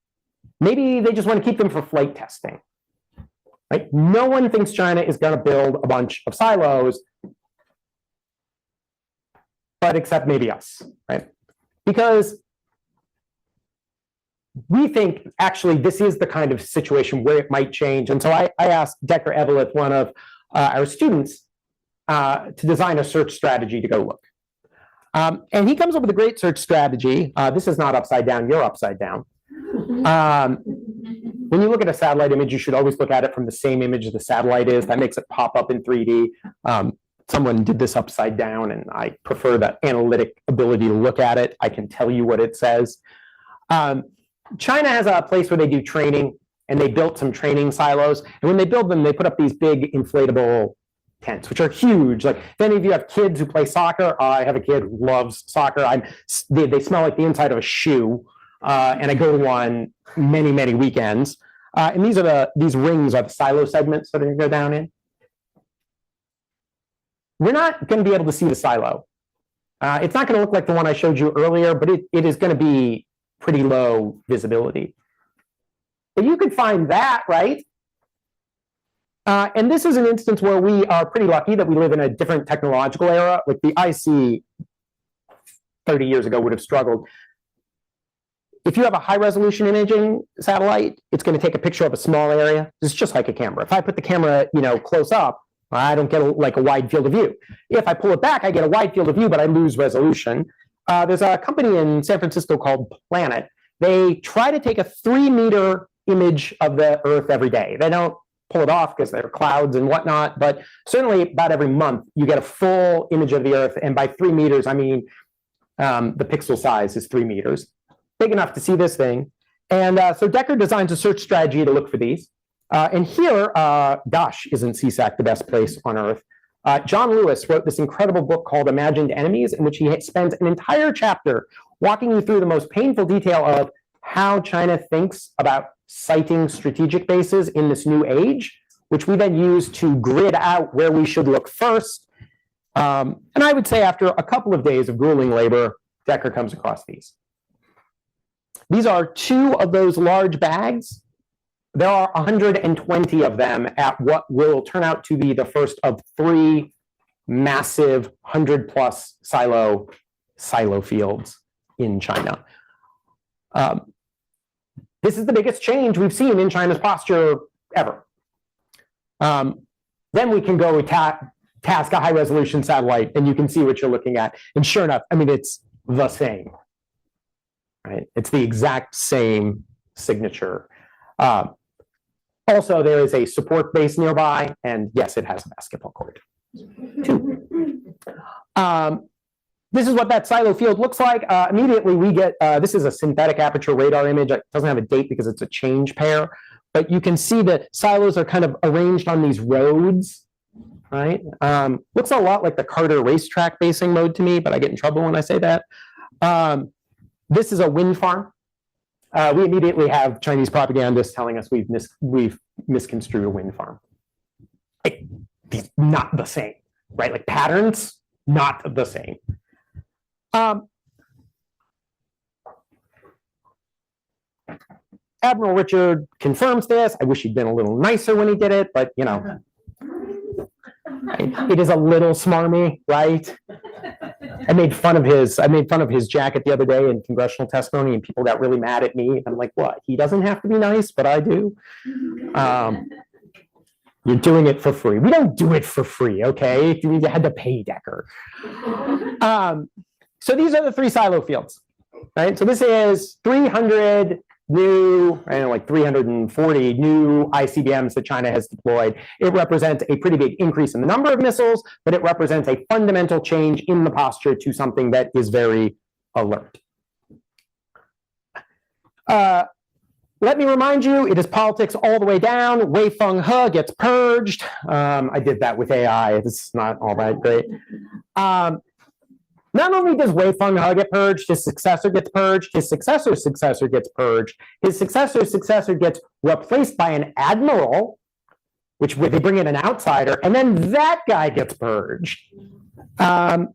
S2: Maybe they just want to keep them for flight testing. Right? No one thinks China is going to build a bunch of silos, but except maybe us, right? Because we think actually this is the kind of situation where it might change. And so I asked Decker Eveleth, one of our students, to design a search strategy to go look. And he comes up with a great search strategy. This is not upside down, you're upside down. When you look at a satellite image, you should always look at it from the same image the satellite is. That makes it pop up in 3D. Someone did this upside down, and I prefer that analytic ability to look at it. I can tell you what it says. China has a place where they do training, and they built some training silos. And when they build them, they put up these big inflatable tents, which are huge. Like, if any of you have kids who play soccer, I have a kid who loves soccer. They smell like the inside of a shoe, and I go to one many, many weekends. And these rings are the silo segments that are going to go down in. We're not going to be able to see the silo. It's not going to look like the one I showed you earlier, but it is going to be pretty low visibility. But you could find that, right? And this is an instance where we are pretty lucky that we live in a different technological era. Like the IC 30 years ago would have struggled. If you have a high resolution imaging satellite, it's going to take a picture of a small area. It's just like a camera. If I put the camera, close up, I don't get like a wide field of view. If I pull it back, I get a wide field of view, but I lose resolution. There's a company in San Francisco called Planet. They try to take a 3-meter image of the Earth every day. They don't pull it off because there are clouds and whatnot, but certainly about every month you get a full image of the Earth. And by 3 meters, I mean the pixel size is 3 meters, big enough to see this thing. And so Decker designs a search strategy to look for these. And here, gosh, isn't CSAC the best place on Earth? John Lewis wrote this incredible book called Imagined Enemies, in which he spends an entire chapter walking you through the most painful detail of how China thinks about siting strategic bases in this new age, which we then use to grid out where we should look first. And I would say after a couple of days of grueling labor, Decker comes across these. These are 2 of those large bags. There are 120 of them at what will turn out to be the first of 3 massive 100-plus silo fields in China. This is the biggest change we've seen in China's posture ever. Then we can go task a high-resolution satellite, and you can see what you're looking at. And sure enough, I mean, it's the same. Right? It's the exact same signature. Also, there is a support base nearby, and yes, it has a basketball court, too. This is what that silo field looks like. Immediately, we get, this is a synthetic aperture radar image. It doesn't have a date because it's a change pair, but you can see that silos are kind of arranged on these roads, right? Looks a lot like the Carter racetrack basing mode to me, but I get in trouble when I say that. This is a wind farm. We immediately have Chinese propagandists telling us we've misconstrued a wind farm. Like, not the same, right? Like patterns, not the same. Admiral Richard confirms this. I wish he'd been a little nicer when he did it, but you know, it is a little smarmy, right? I made fun of his jacket the other day in congressional testimony, and people got really mad at me. I'm like, what? He doesn't have to be nice, but I do. You're doing it for free. We don't do it for free, okay? You had to pay Decker. So these are the 3 silo fields, right? So this is 300 new, I don't know, like 340 new ICBMs that China has deployed. It represents a pretty big increase in the number of missiles, but it represents a fundamental change in the posture to something that is very alert. Let me remind you, it is politics all the way down. Wei Feng He gets purged. I did that with AI. It's not all that great. Not only does Wei Feng He get purged, his successor gets purged, his successor's successor gets purged, his successor's successor gets replaced by an admiral, which they bring in an outsider, and then that guy gets purged. We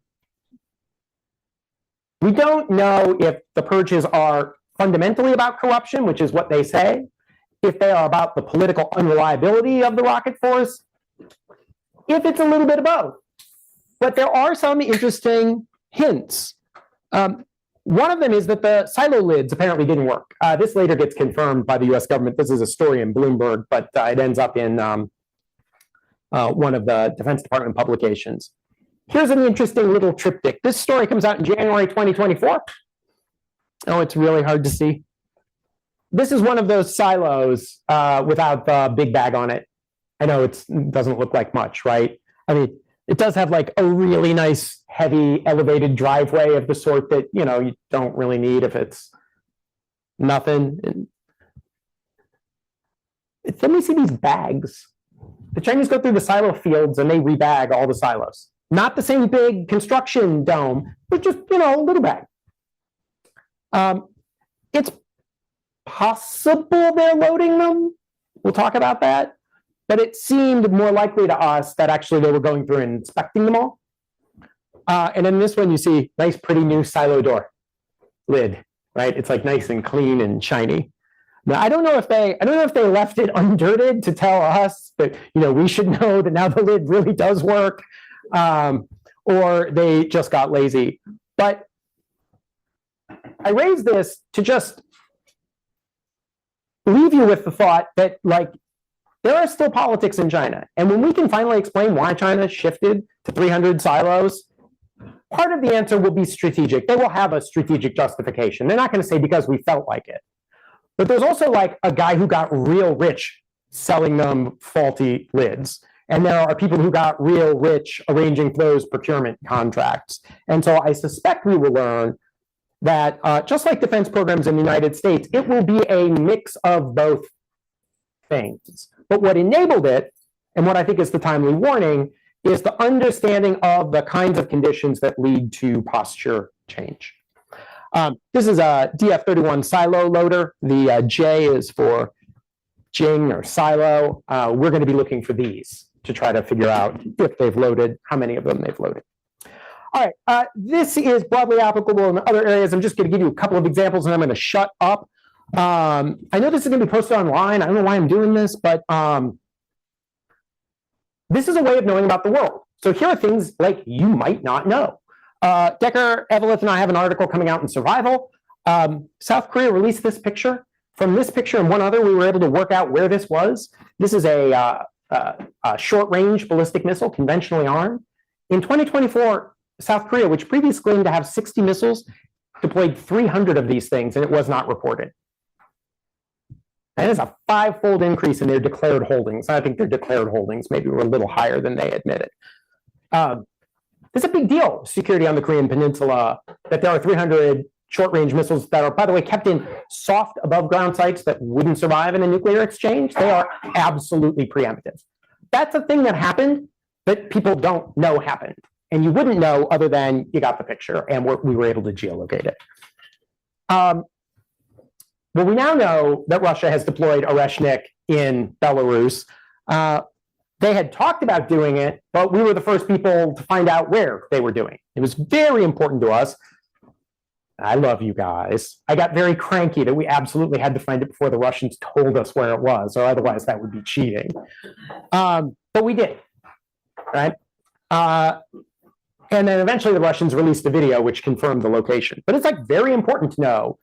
S2: don't know if the purges are fundamentally about corruption, which is what they say, if they are about the political unreliability of the rocket force, if it's a little bit of both. But there are some interesting hints. One of them is that the silo lids apparently didn't work. This later gets confirmed by the US government. This is a story in Bloomberg, but it ends up in one of the Defense Department publications. Here's an interesting little triptych. This story comes out in January 2024. Oh, it's really hard to see. This is one of those silos without the big bag on it. I know it doesn't look like much, right? I mean, it does have like a really nice, heavy, elevated driveway of the sort that, you know, you don't really need if it's nothing. Let me see these bags. The Chinese go through the silo fields and they rebag all the silos. Not the same big construction dome, but just, you know, a little bag. It's possible they're loading them. We'll talk about that. But it seemed more likely to us that actually they were going through and inspecting them all. And in this one, you see nice, pretty new silo door lid, right? It's like nice and clean and shiny. Now, I don't know if they left it undirted to tell us that, you know, we should know that now the lid really does work, or they just got lazy. But I raise this to just leave you with the thought that, like, there are still politics in China. And when we can finally explain why China shifted to 300 silos, part of the answer will be strategic. They will have a strategic justification. They're not going to say because we felt like it. But there's also like a guy who got real rich selling them faulty lids. And there are people who got real rich arranging those procurement contracts. And so I suspect we will learn that just like defense programs in the United States, it will be a mix of both things. But what enabled it, and what I think is the timely warning, is the understanding of the kinds of conditions that lead to posture change. This is a DF31 silo loader. The J is for Jing or silo. We're going to be looking for these to try to figure out if they've loaded, how many of them they've loaded. All right, this is broadly applicable in other areas. I'm just going to give you a couple of examples and I'm going to shut up. I know this is going to be posted online. I don't know why I'm doing this, but this is a way of knowing about the world. So here are things like you might not know. Decker, Eveleth, and I have an article coming out in Survival. South Korea released this picture. From this picture and one other, we were able to work out where this was. This is a short-range ballistic missile, conventionally armed. In 2024, South Korea, which previously claimed to have 60 missiles, deployed 300 of these things, and it was not reported. That is a 5-fold increase in their declared holdings. I think their declared holdings maybe were a little higher than they admitted. It's a big deal, security on the Korean Peninsula, that there are 300 short-range missiles that are, by the way, kept in soft above-ground sites that wouldn't survive in a nuclear exchange. They are absolutely preemptive. That's a thing that happened that people don't know happened. And you wouldn't know other than you got the picture and we were able to geolocate it. Well, we now know that Russia has deployed Oreshnik in Belarus. They had talked about doing it, but we were the first people to find out where they were doing it. It was very important to us. I love you guys. I got very cranky that we absolutely had to find it before the Russians told us where it was, or otherwise that would be cheating. But we did, right? And then eventually the Russians released a video which confirmed the location. But it's like very important to know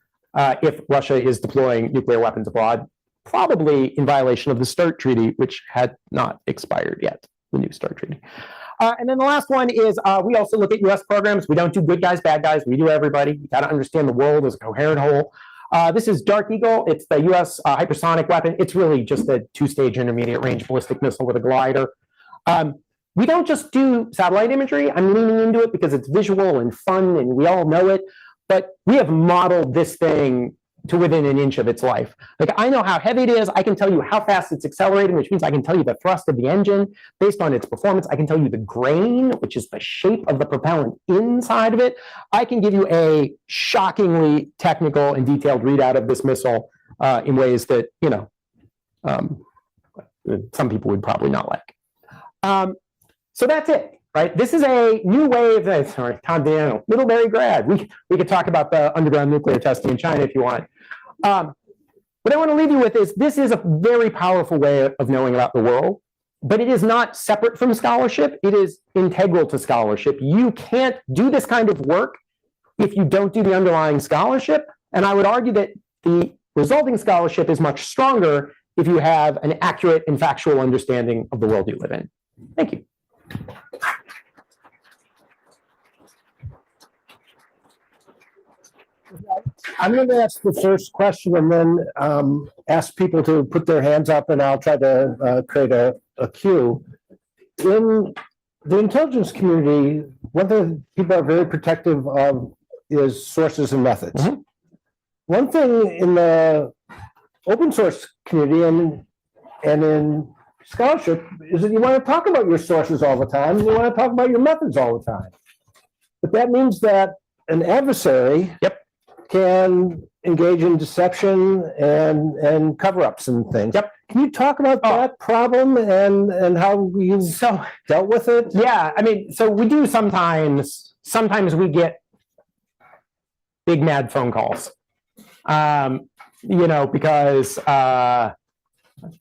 S2: if Russia is deploying nuclear weapons abroad, probably in violation of the START Treaty, which had not expired yet, the new START Treaty. And then the last one is we also look at US programs. We don't do good guys, bad guys. We do everybody. You got to understand the world as a coherent whole. This is Dark Eagle. It's the US hypersonic weapon. It's really just a 2-stage intermediate range ballistic missile with a glider. We don't just do satellite imagery. I'm leaning into it because it's visual and fun and we all know it. But we have modeled this thing to within an inch of its life. Like I know how heavy it is. I can tell you how fast it's accelerating, which means I can tell you the thrust of the engine based on its performance. I can tell you the grain, which is the shape of the propellant inside of it. I can give you a shockingly technical and detailed readout of this missile in ways that, you know, some people would probably not like. So that's it. Right? This is a new wave. Sorry, Tom Dano, Middlebury grad. We could talk about the underground nuclear testing in China if you want. What I want to leave you with is this is a very powerful way of knowing about the world, but it is not separate from scholarship. It is integral to scholarship. You can't do this kind of work if you don't do the underlying scholarship. And I would argue that the resulting scholarship is much stronger if you have an accurate and factual understanding of the world you live in. Thank you.
S1: I'm going to ask the first question and then ask people to put their hands up and I'll try to create a queue. In the intelligence community, one thing people are very protective of is sources and methods. Mm-hmm. One thing in the open source community and in scholarship is that you want to talk about your sources all the time and you want to talk about your methods all the time. But that means that an adversary can engage in deception and cover-ups and things. Can you talk about that problem and how you dealt with it?
S2: Yeah, I mean, so we do sometimes we get big mad phone calls, you know, because I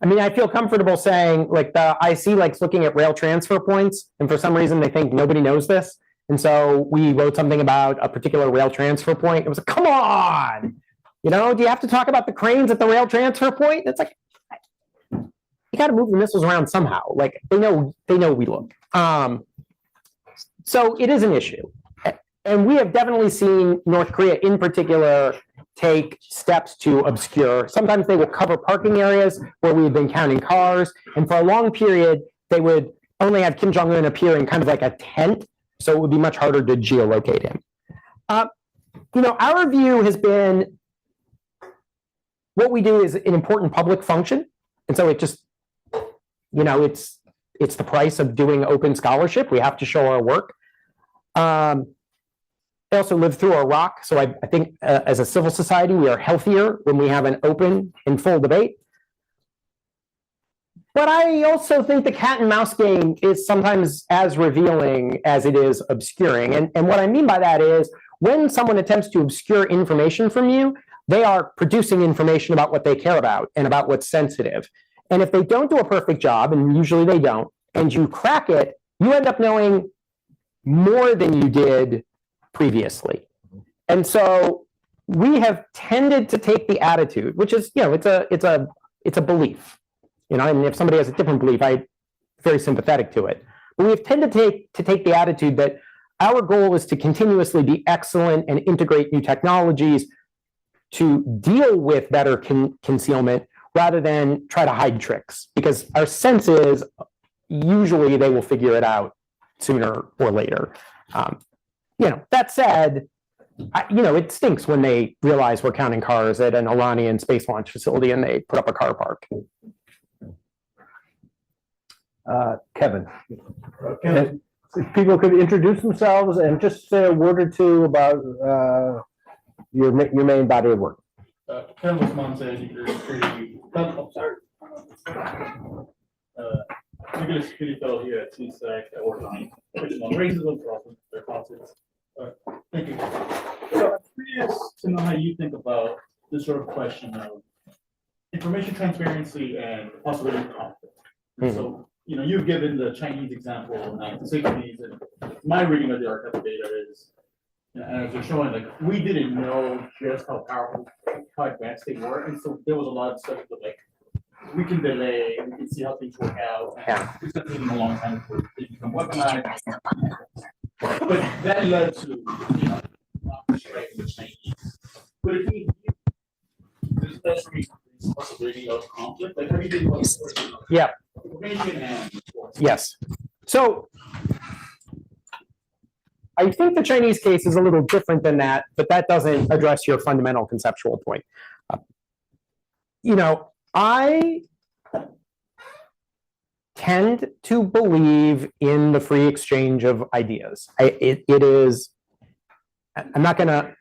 S2: mean, I feel comfortable saying like the IC likes looking at rail transfer points, and for some reason they think nobody knows this. And so we wrote something about a particular rail transfer point. It was like, come on, you know, do you have to talk about the cranes at the rail transfer point? It's like, they got to move the missiles around somehow. Like they know we look. So it is an issue. And we have definitely seen North Korea in particular take steps to obscure. Sometimes they will cover parking areas where we've been counting cars. And for a long period, they would only have Kim Jong-un appear in kind of like a tent. So it would be much harder to geolocate him. Our view has been what we do is an important public function. And so it just, it's the price of doing open scholarship. We have to show our work. I also lived through Iraq, so I think as a civil society, we are healthier when we have an open and full debate. But I also think the cat and mouse game is sometimes as revealing as it is obscuring. And what I mean by that is when someone attempts to obscure information from you, they are producing information about what they care about and about what's sensitive. And if they don't do a perfect job, and usually they don't, and you crack it, you end up knowing more than you did previously. And so we have tended to take the attitude, which is, it's a belief, and if somebody has a different belief, I'm very sympathetic to it. But we've tended to take the attitude that our goal is to continuously be excellent and integrate new technologies to deal with better concealment rather than try to hide tricks, because our sense is usually they will figure it out sooner or later. That said, it stinks when they realize we're counting cars at an Iranian space launch facility and they put up a car park.
S1: Kevin, if people could introduce themselves and just say a word or two about your main body of work.
S3: Kevin was mom said security. I'm sorry. Nuclear security fellow here at CSAC at work on racism, their politics. Thank you. So I'm curious to know how you think about this sort of question of information transparency and the possibility of conflict. Mm-hmm. So, you've given the Chinese example in the 1960s, and my reading of the archival data is, as you're showing, like, we didn't know just how powerful, how advanced they were, and so there was a lot of stuff that, like, we can delay, we can see how things work out.
S2: Yeah.
S3: It's going to take them a long time before they become weaponized. But that led to, striking the Chinese. But if we there's definitely possibility of conflict, like how do you think about
S2: yeah.
S3: information and force?
S2: Yes. So I think the Chinese case is a little different than that, but that doesn't address your fundamental conceptual point. I tend to believe in the free exchange of ideas. It is, I'm not going to,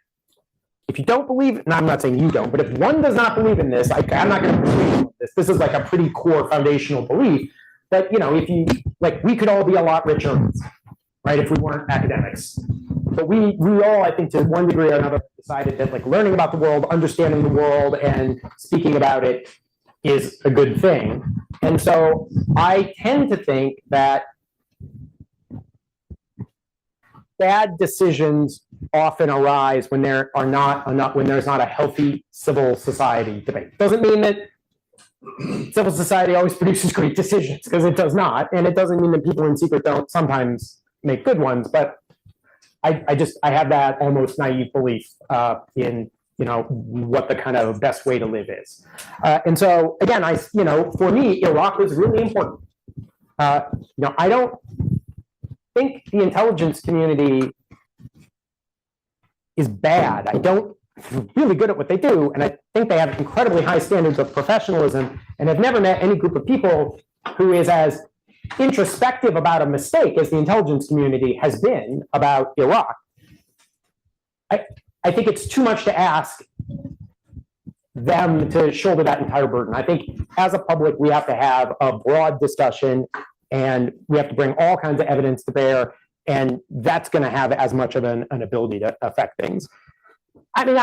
S2: if you don't believe, and I'm not saying you don't, but if one does not believe in this, I'm not going to persuade this. This is like a pretty core foundational belief that, if you, like, we could all be a lot richer, right, if we weren't academics. But we all, I think, to one degree or another, decided that, like, learning about the world, understanding the world, and speaking about it is a good thing. And so I tend to think that bad decisions often arise when there are not when there's not a healthy civil society debate. Doesn't mean that civil society always produces great decisions, because it does not, and it doesn't mean that people in secret don't sometimes make good ones. But I have that almost naive belief in what the kind of best way to live is. And so again, for me, Iraq was really important. I don't think the intelligence community is bad. I don't really good at what they do, and I think they have incredibly high standards of professionalism, and I've never met any group of people who is as introspective about a mistake as the intelligence community has been about Iraq. I think it's too much to ask them to shoulder that entire burden. I think as a public, we have to have a broad discussion, and we have to bring all kinds of evidence to bear, and that's going to have as much of an ability to affect things. I mean,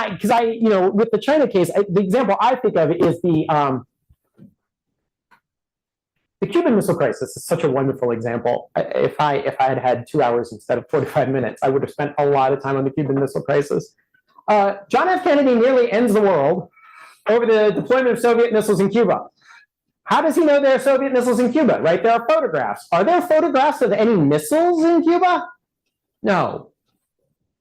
S2: with the China case, the example I think of is the Cuban Missile Crisis is such a wonderful example. If I had had 2 hours instead of 45 minutes, I would have spent a lot of time on the Cuban Missile Crisis. John F. Kennedy nearly ends the world over the deployment of Soviet missiles in Cuba. How does he know there are Soviet missiles in Cuba, right? There are photographs. Are there photographs of any missiles in Cuba? No.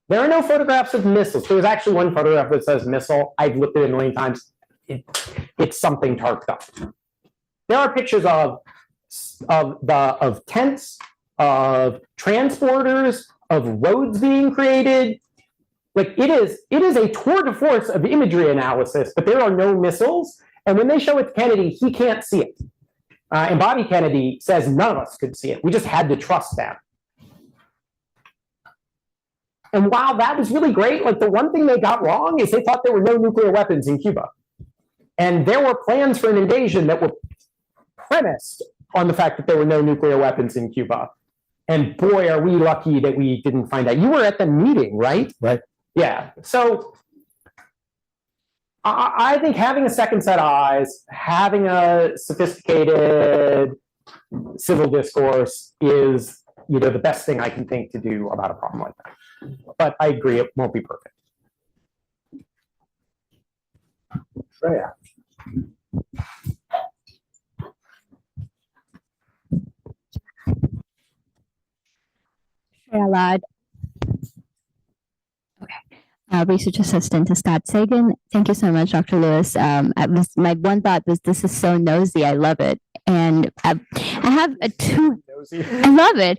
S2: There are no photographs of missiles. There was actually one photograph that says missile. I've looked at it a million times. It's something tarped up. There are pictures of tents, of transporters, of roads being created. Like it is a tour de force of imagery analysis, but there are no missiles. And when they show it to Kennedy, he can't see it. And Bobby Kennedy says none of us could see it. We just had to trust them. And while that was really great, like the one thing they got wrong is they thought there were no nuclear weapons in Cuba. And there were plans for an invasion that were premised on the fact that there were no nuclear weapons in Cuba. And boy, are we lucky that we didn't find out. You were at the meeting, right?
S1: Right.
S2: Yeah. So I think having a second set of eyes, having a sophisticated civil discourse is, the best thing I can think to do about a problem like that. But I agree, it won't be perfect.
S1: Freya.
S4: Freya Ladd. Okay. Research assistant to Scott Sagan. Thank you so much, Dr. Lewis. My one thought was this is so nosy. I love it. And I have a I love it.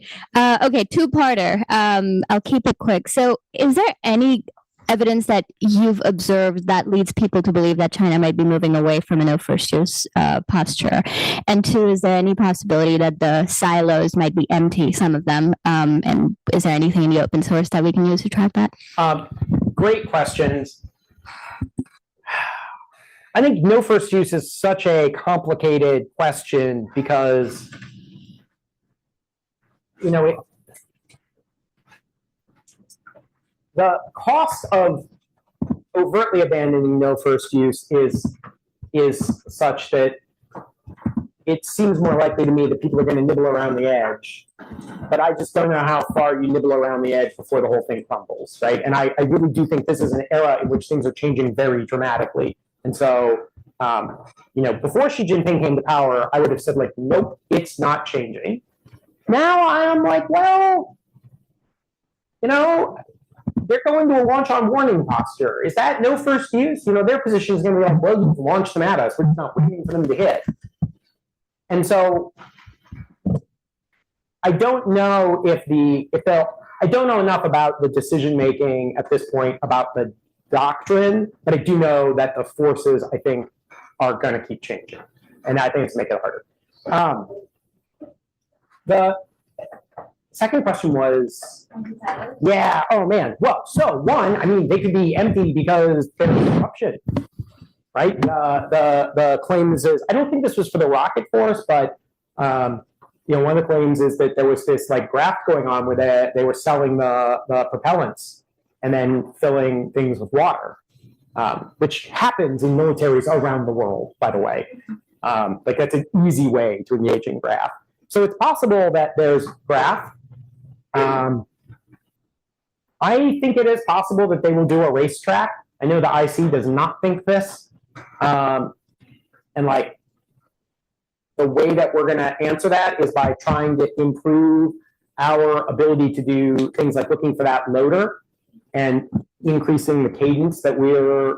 S4: Okay, two-parter. I'll keep it quick. So is there any evidence that you've observed that leads people to believe that China might be moving away from a no first use posture? And two, is there any possibility that the silos might be empty, some of them? And is there anything in the open source that we can use to track that?
S2: Great questions. I think no first use is such a complicated question because, the cost of overtly abandoning no first use is such that it seems more likely to me that people are going to nibble around the edge. But I just don't know how far you nibble around the edge before the whole thing crumbles, right? And I really do think this is an era in which things are changing very dramatically. And so, before Xi Jinping came to power, I would have said, like, nope, it's not changing. Now I'm like, well, they're going to a launch on warning posture. Is that no first use? Their position is going to be like, well, you can launch them at us. We're not waiting for them to hit. And so I don't know I don't know enough about the decision making at this point about the doctrine, but I do know that the forces, I think, are going to keep changing. And I think it's make it harder. The second question was, yeah, oh man. Well, so one, they could be empty because there's corruption, right? The claims is, I don't think this was for the rocket force, but one of the claims is that there was this like graft going on where they were selling the propellants and then filling things with water, which happens in militaries around the world, by the way. Like that's an easy way to engage in graft. So it's possible that there's graft. I think it is possible that they will do a racetrack. I know the IC does not think this. And like the way that we're going to answer that is by trying to improve our ability to do things like looking for that loader and increasing the cadence that we're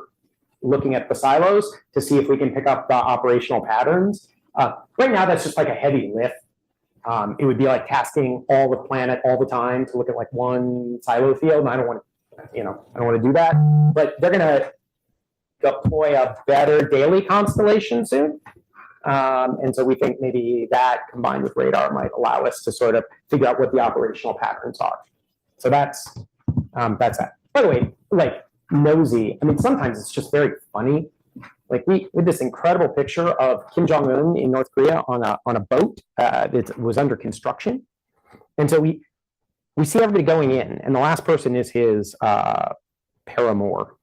S2: looking at the silos to see if we can pick up the operational patterns. Right now, that's just like a heavy lift. It would be like tasking all the planet all the time to look at like one silo field. And I don't want to do that. But they're going to deploy a better daily constellation soon. And so we think maybe that combined with radar might allow us to sort of figure out what the operational patterns are. So that's that. By the way, like nosy, sometimes it's just very funny. Like we had this incredible picture of Kim Jong-un in North Korea on a boat that was under construction. And so we see everybody going in, and the last person is his paramour,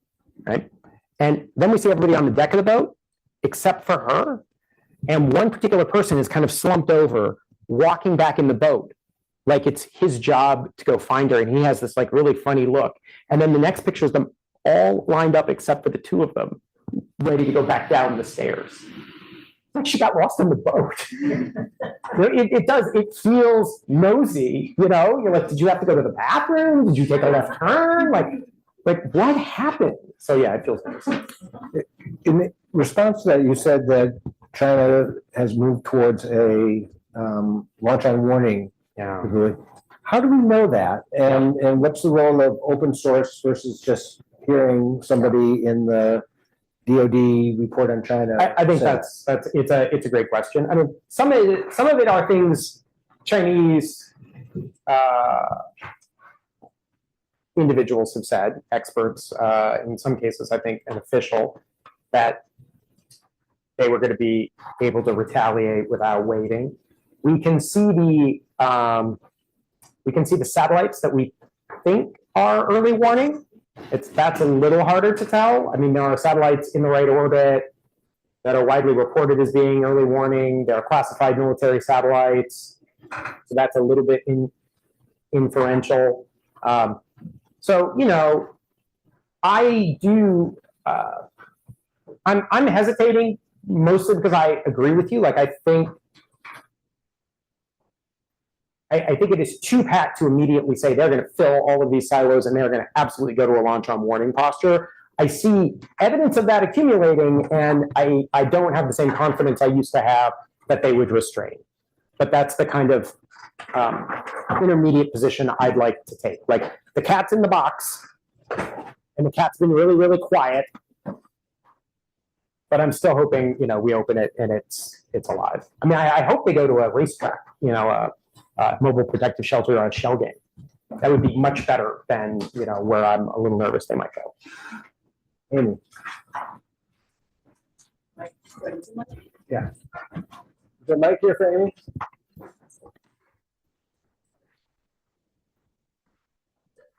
S2: right? And then we see everybody on the deck of the boat, except for her. And one particular person is kind of slumped over, walking back in the boat, like it's his job to go find her. And he has this like really funny look. And then the next picture is them all lined up except for the two of them, ready to go back down the stairs. like she got lost on the boat. It does. It feels nosy. You're like, did you have to go to the bathroom? Did you take a left turn? Like what happened? So yeah, it feels nosy.
S1: In response to that, you said that China has moved towards a launch on warning.
S2: Yeah.
S1: How do we know that? And what's the role of open source versus just hearing somebody in the DoD report on China?
S2: I think it's a great question. I mean, some of it are things Chinese individuals have said, experts, in some cases, I think an official, that they were going to be able to retaliate without waiting. We can see the satellites that we think are early warning. That's a little harder to tell. I mean, there are satellites in the right orbit that are widely reported as being early warning. There are classified military satellites, so that's a little bit inferential. So I do. I'm hesitating mostly because I agree with you. Like I think it is too pat to immediately say they're going to fill all of these silos and they're going to absolutely go to a launch on warning posture. I see evidence of that accumulating, and I don't have the same confidence I used to have that they would restrain. But that's the kind of intermediate position I'd like to take. Like the cat's in the box, and the cat's been really, really quiet. But I'm still hoping, we open it and it's alive. I mean, I hope they go to a racetrack, mobile protective shelter or a shell game. That would be much better than, where I'm a little nervous they might go. Amy.
S1: Yeah. Is there a mic here for Amy?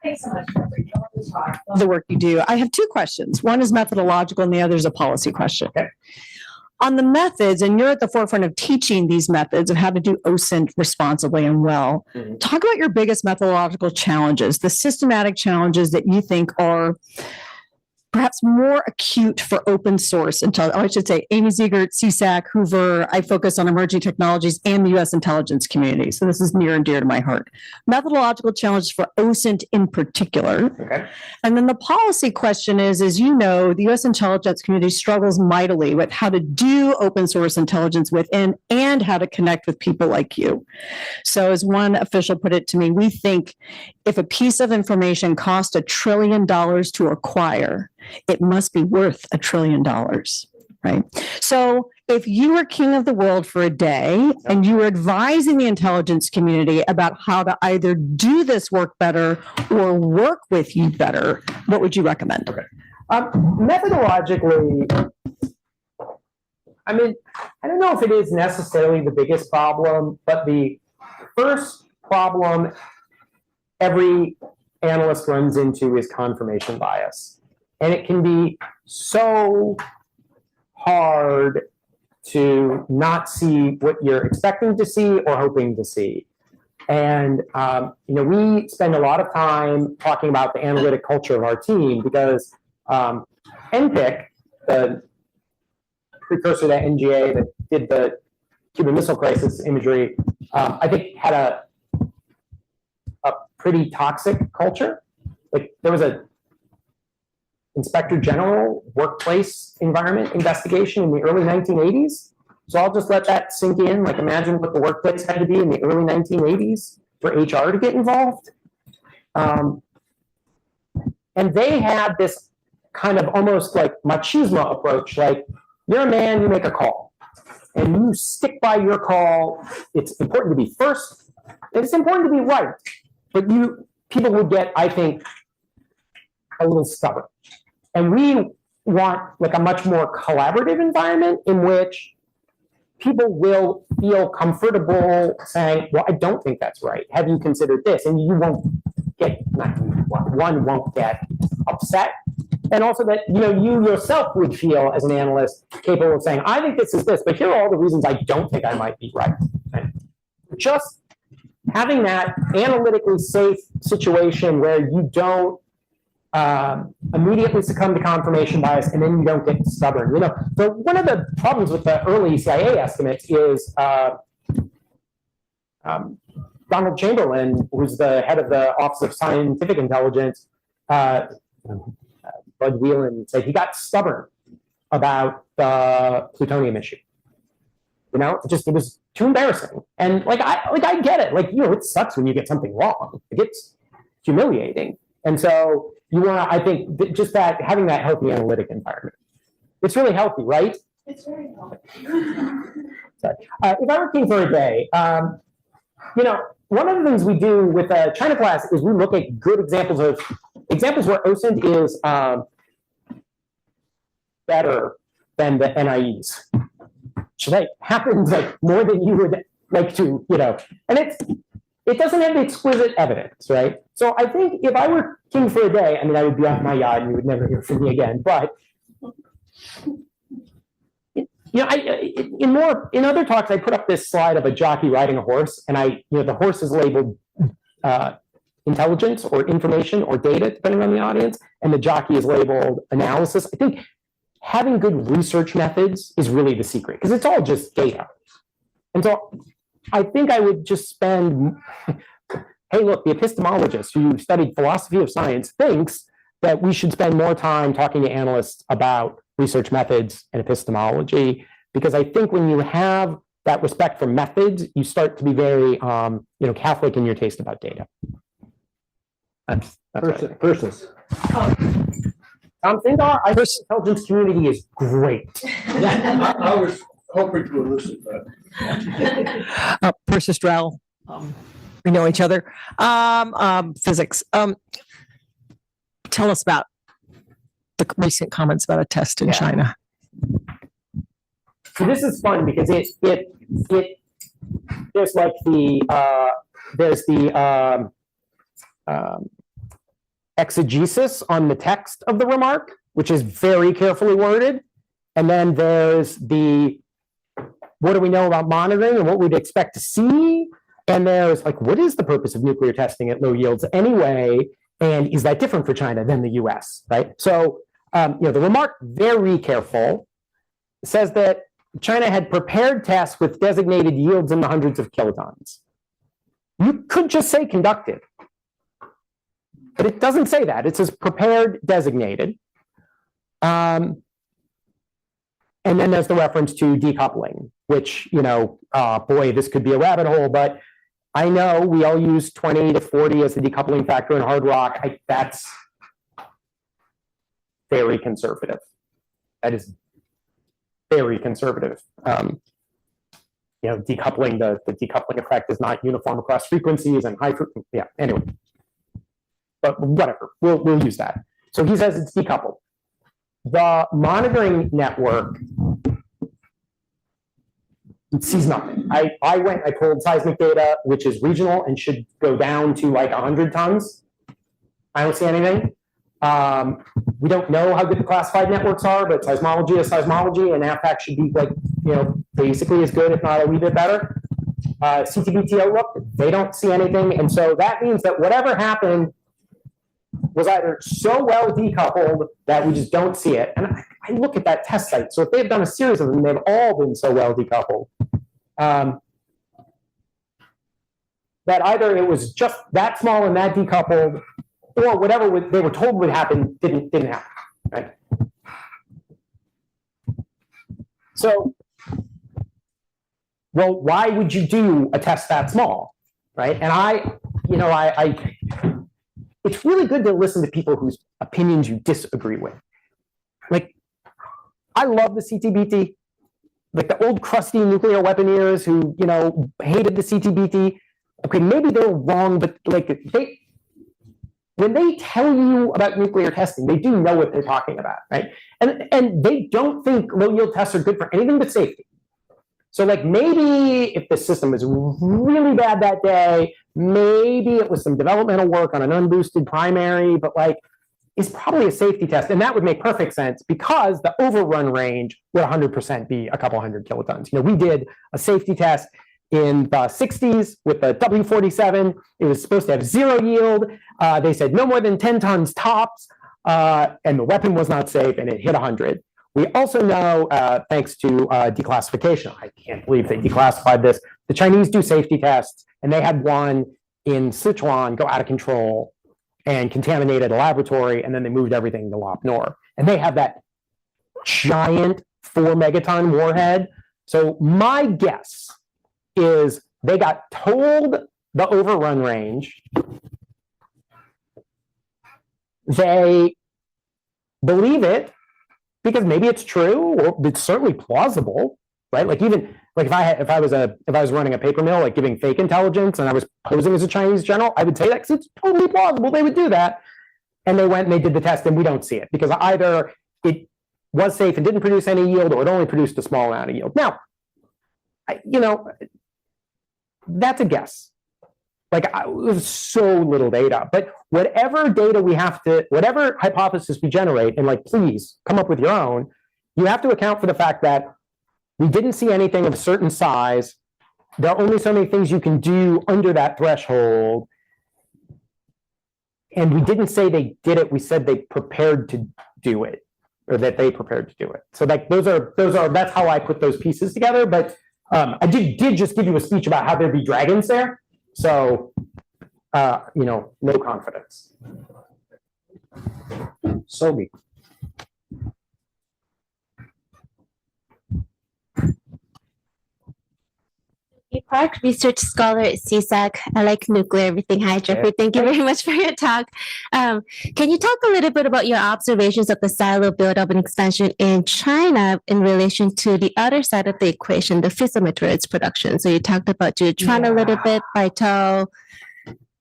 S5: Thanks so much for the work you do. I have two questions. One is methodological and the other is a policy question.
S2: Okay.
S5: On the methods, and you're at the forefront of teaching these methods of how to do OSINT responsibly and well.
S2: Mm-hmm.
S5: Talk about your biggest methodological challenges, the systematic challenges that you think are perhaps more acute for open source I should say Amy Ziegert, CSAC, Hoover. I focus on emerging technologies and the U.S. intelligence community. So this is near and dear to my heart. Methodological challenges for OSINT in particular.
S2: Okay.
S5: And then the policy question is, as you know, the U.S. intelligence community struggles mightily with how to do open source intelligence within and how to connect with people like you. So as one official put it to me, we think if a piece of information costs $1 trillion to acquire, it must be worth $1 trillion, right? So if you were king of the world for a day and you were advising the intelligence community about how to either do this work better or work with you better, what would you recommend?
S2: Okay. Methodologically, I mean, I don't know if it is necessarily the biggest problem, but the first problem every analyst runs into is confirmation bias. And it can be so hard to not see what you're expecting to see or hoping to see. And, we spend a lot of time talking about the analytic culture of our team because NPIC, the precursor to NGA that did the Cuban Missile Crisis imagery, I think had a pretty toxic culture. Like there was a Inspector General workplace environment investigation in the early 1980s. So I'll just let that sink in. Like imagine what the workplace had to be in the early 1980s for HR to get involved. And they had this kind of almost like machismo approach. Like you're a man, you make a call and you stick by your call. It's important to be first. It's important to be right. But people would get, I think, a little stubborn. And we want like a much more collaborative environment in which people will feel comfortable saying, well, I don't think that's right. Have you considered this? And you won't get, one won't get upset. And also that, you yourself would feel as an analyst capable of saying, I think this is this, but here are all the reasons I don't think I might be right. And just having that analytically safe situation where you don't immediately succumb to confirmation bias, and then you don't get stubborn. So one of the problems with the early CIA estimates is Donald Chamberlain, who's the head of the Office of Scientific Intelligence, Bud Whelan said he got stubborn about the plutonium issue. It was too embarrassing. And I get it. It sucks when you get something wrong. It's humiliating. And so you want to, I think, just that having that healthy analytic environment. It's really healthy, right?
S6: It's very healthy.
S2: Sorry. If I were king for a day, one of the things we do with a China class is we look at good examples where OSINT is better than the NIEs. Which happens more than you would like to, and it doesn't have the exquisite evidence, right? So I think if I were king for a day, I would be off my yacht and you would never hear from me again. But in other talks, I put up this slide of a jockey riding a horse, and the horse is labeled intelligence or information or data, depending on the audience, and the jockey is labeled analysis. I think having good research methods is really the secret, because it's all just data. And so I think I would just spend, hey, look, the epistemologist who studied philosophy of science thinks that we should spend more time talking to analysts about research methods and epistemology, because I think when you have that respect for methods, you start to be very, Catholic in your taste about data. That's
S1: Versus.
S2: Tom Sindar, I think the intelligence community is great.
S7: I was hoping to elicit that.
S5: Persis Drell, we know each other. Physics. Tell us about the recent comments about a test in China.
S2: So this is fun because there's the exegesis on the text of the remark, which is very carefully worded. And then there's the, what do we know about monitoring and what we'd expect to see? And there's what is the purpose of nuclear testing at low yields anyway? And is that different for China than the US, right? So, the remark, very careful, says that China had prepared tests with designated yields in the hundreds of kilotons. You could just say conducted. But it doesn't say that. It says prepared, designated. And then there's the reference to decoupling, which, boy, this could be a rabbit hole, but I know we all use 20 to 40 as the decoupling factor in hard rock. That's very conservative. That is very conservative. Decoupling, the decoupling effect is not uniform across frequencies and high frequency. Yeah, anyway. But whatever, we'll use that. So he says it's decoupled. The monitoring network sees nothing. I pulled seismic data, which is regional and should go down to 100 tons. I don't see anything. We don't know how good the classified networks are, but seismology is seismology, and AFAC should be basically as good, if not a wee bit better. CTBTO, look, they don't see anything. And so that means that whatever happened was either so well decoupled that we just don't see it. And I look at that test site. So if they've done a series of them, they've all been so well decoupled that either it was just that small and that decoupled, or whatever they were told would happen didn't happen, right? So, well, why would you do a test that small, right? And it's really good to listen to people whose opinions you disagree with. I love the CTBT, the old crusty nuclear weaponeers who, hated the CTBT. Okay, maybe they're wrong, but when they tell you about nuclear testing, they do know what they're talking about, right? And they don't think low yield tests are good for anything but safety. So maybe if the system was really bad that day, maybe it was some developmental work on an unboosted primary, but it's probably a safety test. And that would make perfect sense because the overrun range would 100% be a couple hundred kilotons. We did a safety test in the 60s with the W47. It was supposed to have 0 yield. They said no more than 10 tons tops. and the weapon was not safe, and it hit 100. We also know, thanks to declassification, I can't believe they declassified this, the Chinese do safety tests, and they had one in Sichuan go out of control and contaminated a laboratory, and then they moved everything to Lop Nor. And they have that giant 4-megaton warhead. So my guess is they got told the overrun range. They believe it because maybe it's true, or it's certainly plausible, right? Like even like if I was running a paper mill, like giving fake intelligence, and I was posing as a Chinese general, I would say that because it's totally plausible they would do that. And they went and they did the test, and we don't see it because either it was safe and didn't produce any yield, or it only produced a small amount of yield. Now, that's a guess. Like it was so little data, but whatever data we have to, whatever hypothesis we generate, and like, please come up with your own, you have to account for the fact that we didn't see anything of a certain size. There are only so many things you can do under that threshold. And we didn't say they did it, we said they prepared to do it, or that they prepared to do it. So like that's how I put those pieces together. But I did just give you a speech about how there'd be dragons there. So, no confidence.
S1: Sobi.
S6: Park research scholar at CSAC. I like nuclear everything. Hi, Jeffrey. Thank you very much for your talk. Can you talk a little bit about your observations of the silo buildup and expansion in China in relation to the other side of the equation, the fissile materials production? So you talked about Jutran a little bit, Baito.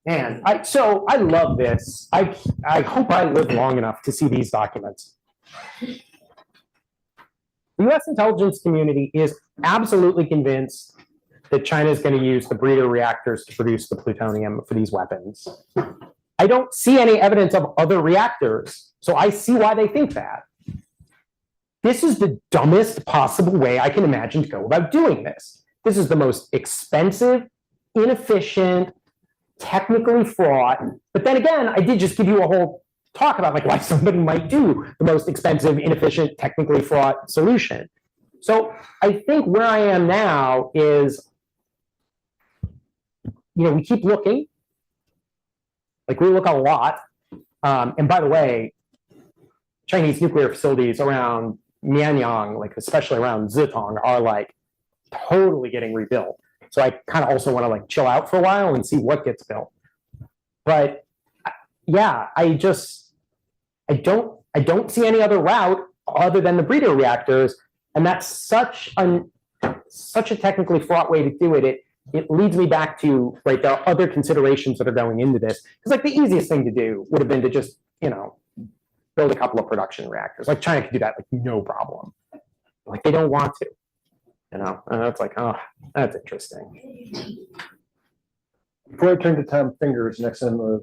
S2: Man, I love this. I hope I live long enough to see these documents. The U.S. intelligence community is absolutely convinced that China is going to use the breeder reactors to produce the plutonium for these weapons. I don't see any evidence of other reactors, so I see why they think that. This is the dumbest possible way I can imagine to go about doing this. This is the most expensive, inefficient, technically fraught, but then again, I did just give you a whole talk about like why somebody might do the most expensive, inefficient, technically fraught solution. So I think where I am now is, we keep looking, like we look a lot. And by the way, Chinese nuclear facilities around Mianyang, like especially around Zhejiang, are like totally getting rebuilt. So I kind of also want to like chill out for a while and see what gets built. But yeah, I don't see any other route other than the breeder reactors. And that's such a technically fraught way to do it. It leads me back to, right, there are other considerations that are going into this. Because like the easiest thing to do would have been to just, build a couple of production reactors. Like China could do that, like no problem. Like they don't want to, and it's like, oh, that's interesting.
S1: Before I turn to Tom Fingers, next in the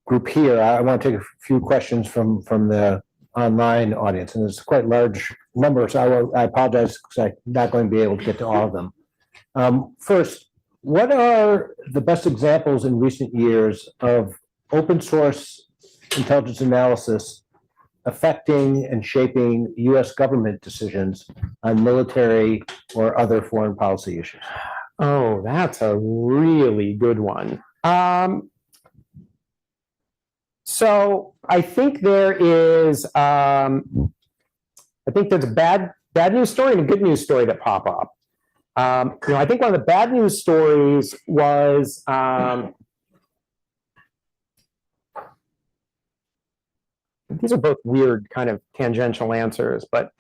S1: group here, I want to take a few questions from the online audience, and it's quite large numbers. So I apologize because I'm not going to be able to get to all of them. First, what are the best examples in recent years of open source intelligence analysis affecting and shaping U.S. government decisions on military or other foreign policy issues?
S2: Oh, that's a really good one. So I think there is, I think there's a bad news story and a good news story that pop up. I think one of the bad news stories was these are both weird kind of tangential answers, but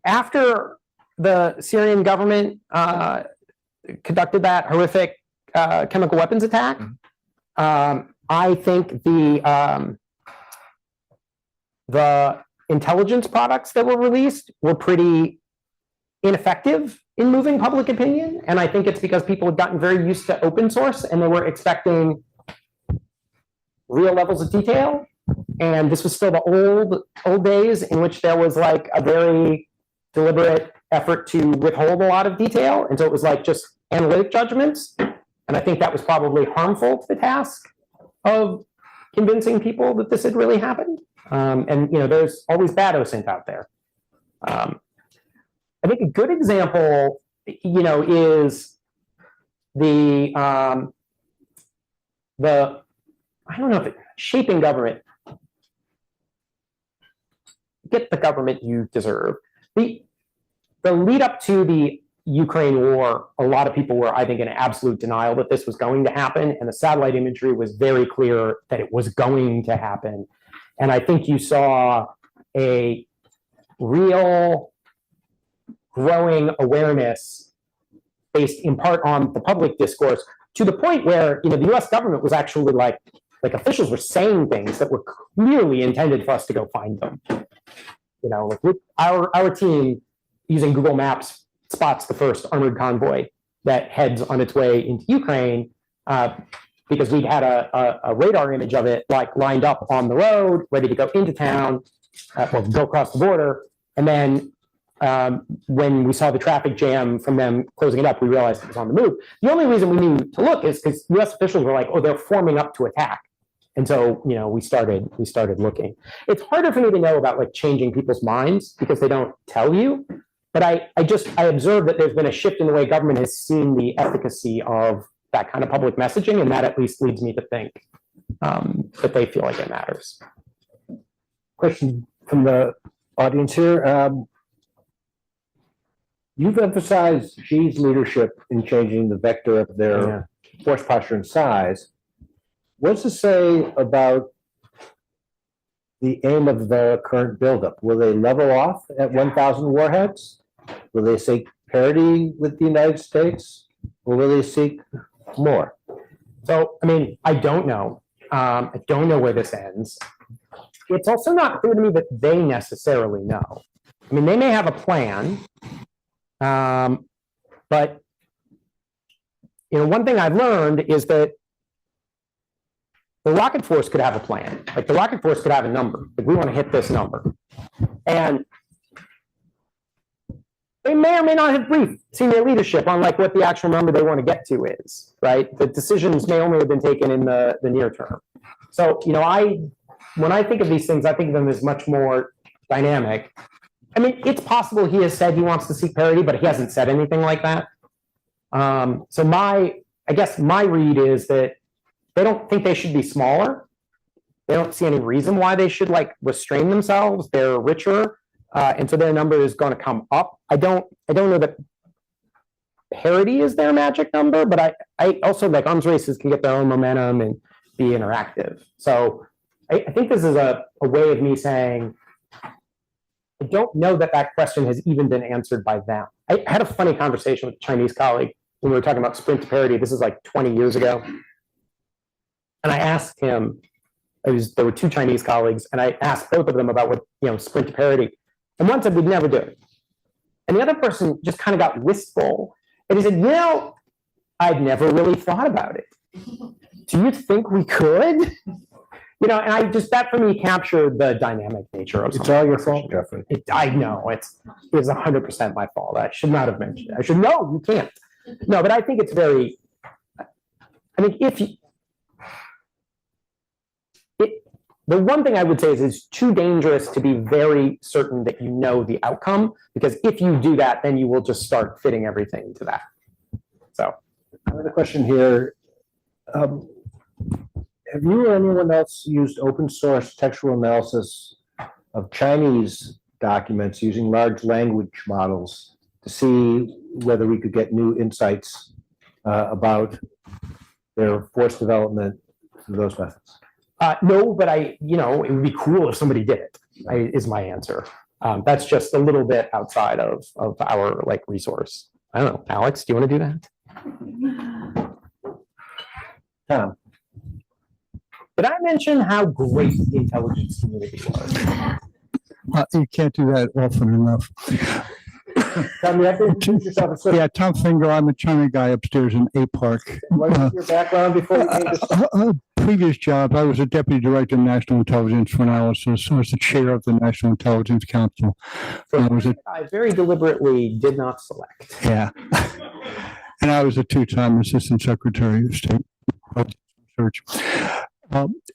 S2: after the Syrian government conducted that horrific chemical weapons attack, I think the intelligence products that were released were pretty ineffective in moving public opinion. And I think it's because people had gotten very used to open source and they were expecting real levels of detail. And this was still the old days in which there was like a very deliberate effort to withhold a lot of detail. And so it was like just analytic judgments. And I think that was probably harmful to the task of convincing people that this had really happened. And, there's always bad OSINT out there. I think a good example, is the I don't know if shaping government. Get the government you deserve. The lead up to the Ukraine war, a lot of people were, I think, in absolute denial that this was going to happen. And the satellite imagery was very clear that it was going to happen. And I think you saw a real growing awareness based in part on the public discourse to the point where, the US government was actually like officials were saying things that were clearly intended for us to go find them. Our team using Google Maps spots the first armored convoy that heads on its way into Ukraine because we'd had a radar image of it lined up on the road, ready to go into town, go across the border. And then when we saw the traffic jam from them closing it up, we realized it was on the move. The only reason we knew to look is because US officials were like, oh, they're forming up to attack. And so, we started looking. It's harder for me to know about changing people's minds because they don't tell you. But I observe that there's been a shift in the way government has seen the efficacy of that kind of public messaging, and that at least leads me to think that they feel like it matters.
S1: Question from the audience here. You've emphasized Xi's leadership in changing the vector of their force posture and size. What's to say about the aim of the current buildup? Will they level off at 1,000 warheads? Will they seek parity with the United States? Or will they seek more?
S2: So, I don't know. I don't know where this ends. It's also not clear to me that they necessarily know. They may have a plan, but one thing I've learned is that the rocket force could have a plan. The rocket force could have a number. We want to hit this number. And they may or may not have briefed senior leadership on what the actual number they want to get to is, right? The decisions may only have been taken in the near term. So, when I think of these things, I think of them as much more dynamic. It's possible he has said he wants to seek parity, but he hasn't said anything like that. So I guess my read is that they don't think they should be smaller. They don't see any reason why they should restrain themselves. They're richer, and so their number is going to come up. I don't know that parity is their magic number, but I also arms races can get their own momentum and be interactive. So I think this is a way of me saying I don't know that question has even been answered by them. I had a funny conversation with a Chinese colleague when we were talking about sprint to parity. This is 20 years ago. And I asked him, there were two Chinese colleagues, and I asked both of them about what, sprint to parity. And one said, we'd never do it. And the other person just kind of got wistful. And he said, I'd never really thought about it. Do you think we could? And that for me captured the dynamic nature of it.
S1: It's all your fault, Jeffrey.
S2: I know, it's 100% my fault. I should not have mentioned it. I should know, you can't. No, but I think it's very, the one thing I would say is it's too dangerous to be very certain that you know the outcome, because if you do that, then you will just start fitting everything to that. So,
S1: another question here. Have you or anyone else used open source textual analysis of Chinese documents using large language models to see whether we could get new insights about their force development through those methods?
S2: No, but it would be cool if somebody did it, is my answer. That's just a little bit outside of our resource. I don't know. Alex, do you want to do that?
S1: Tom.
S2: Did I mention how great the intelligence community was?
S8: You can't do that often enough.
S1: Tom, you have to introduce yourself.
S8: Yeah, Tom Finger. I'm a China guy upstairs in APARC.
S1: What is your background before you came to
S8: Previous job, I was a deputy director of national intelligence for analysis. I was the chair of the National Intelligence Council.
S2: I very deliberately did not select.
S8: Yeah. And I was a two-time assistant secretary of state research.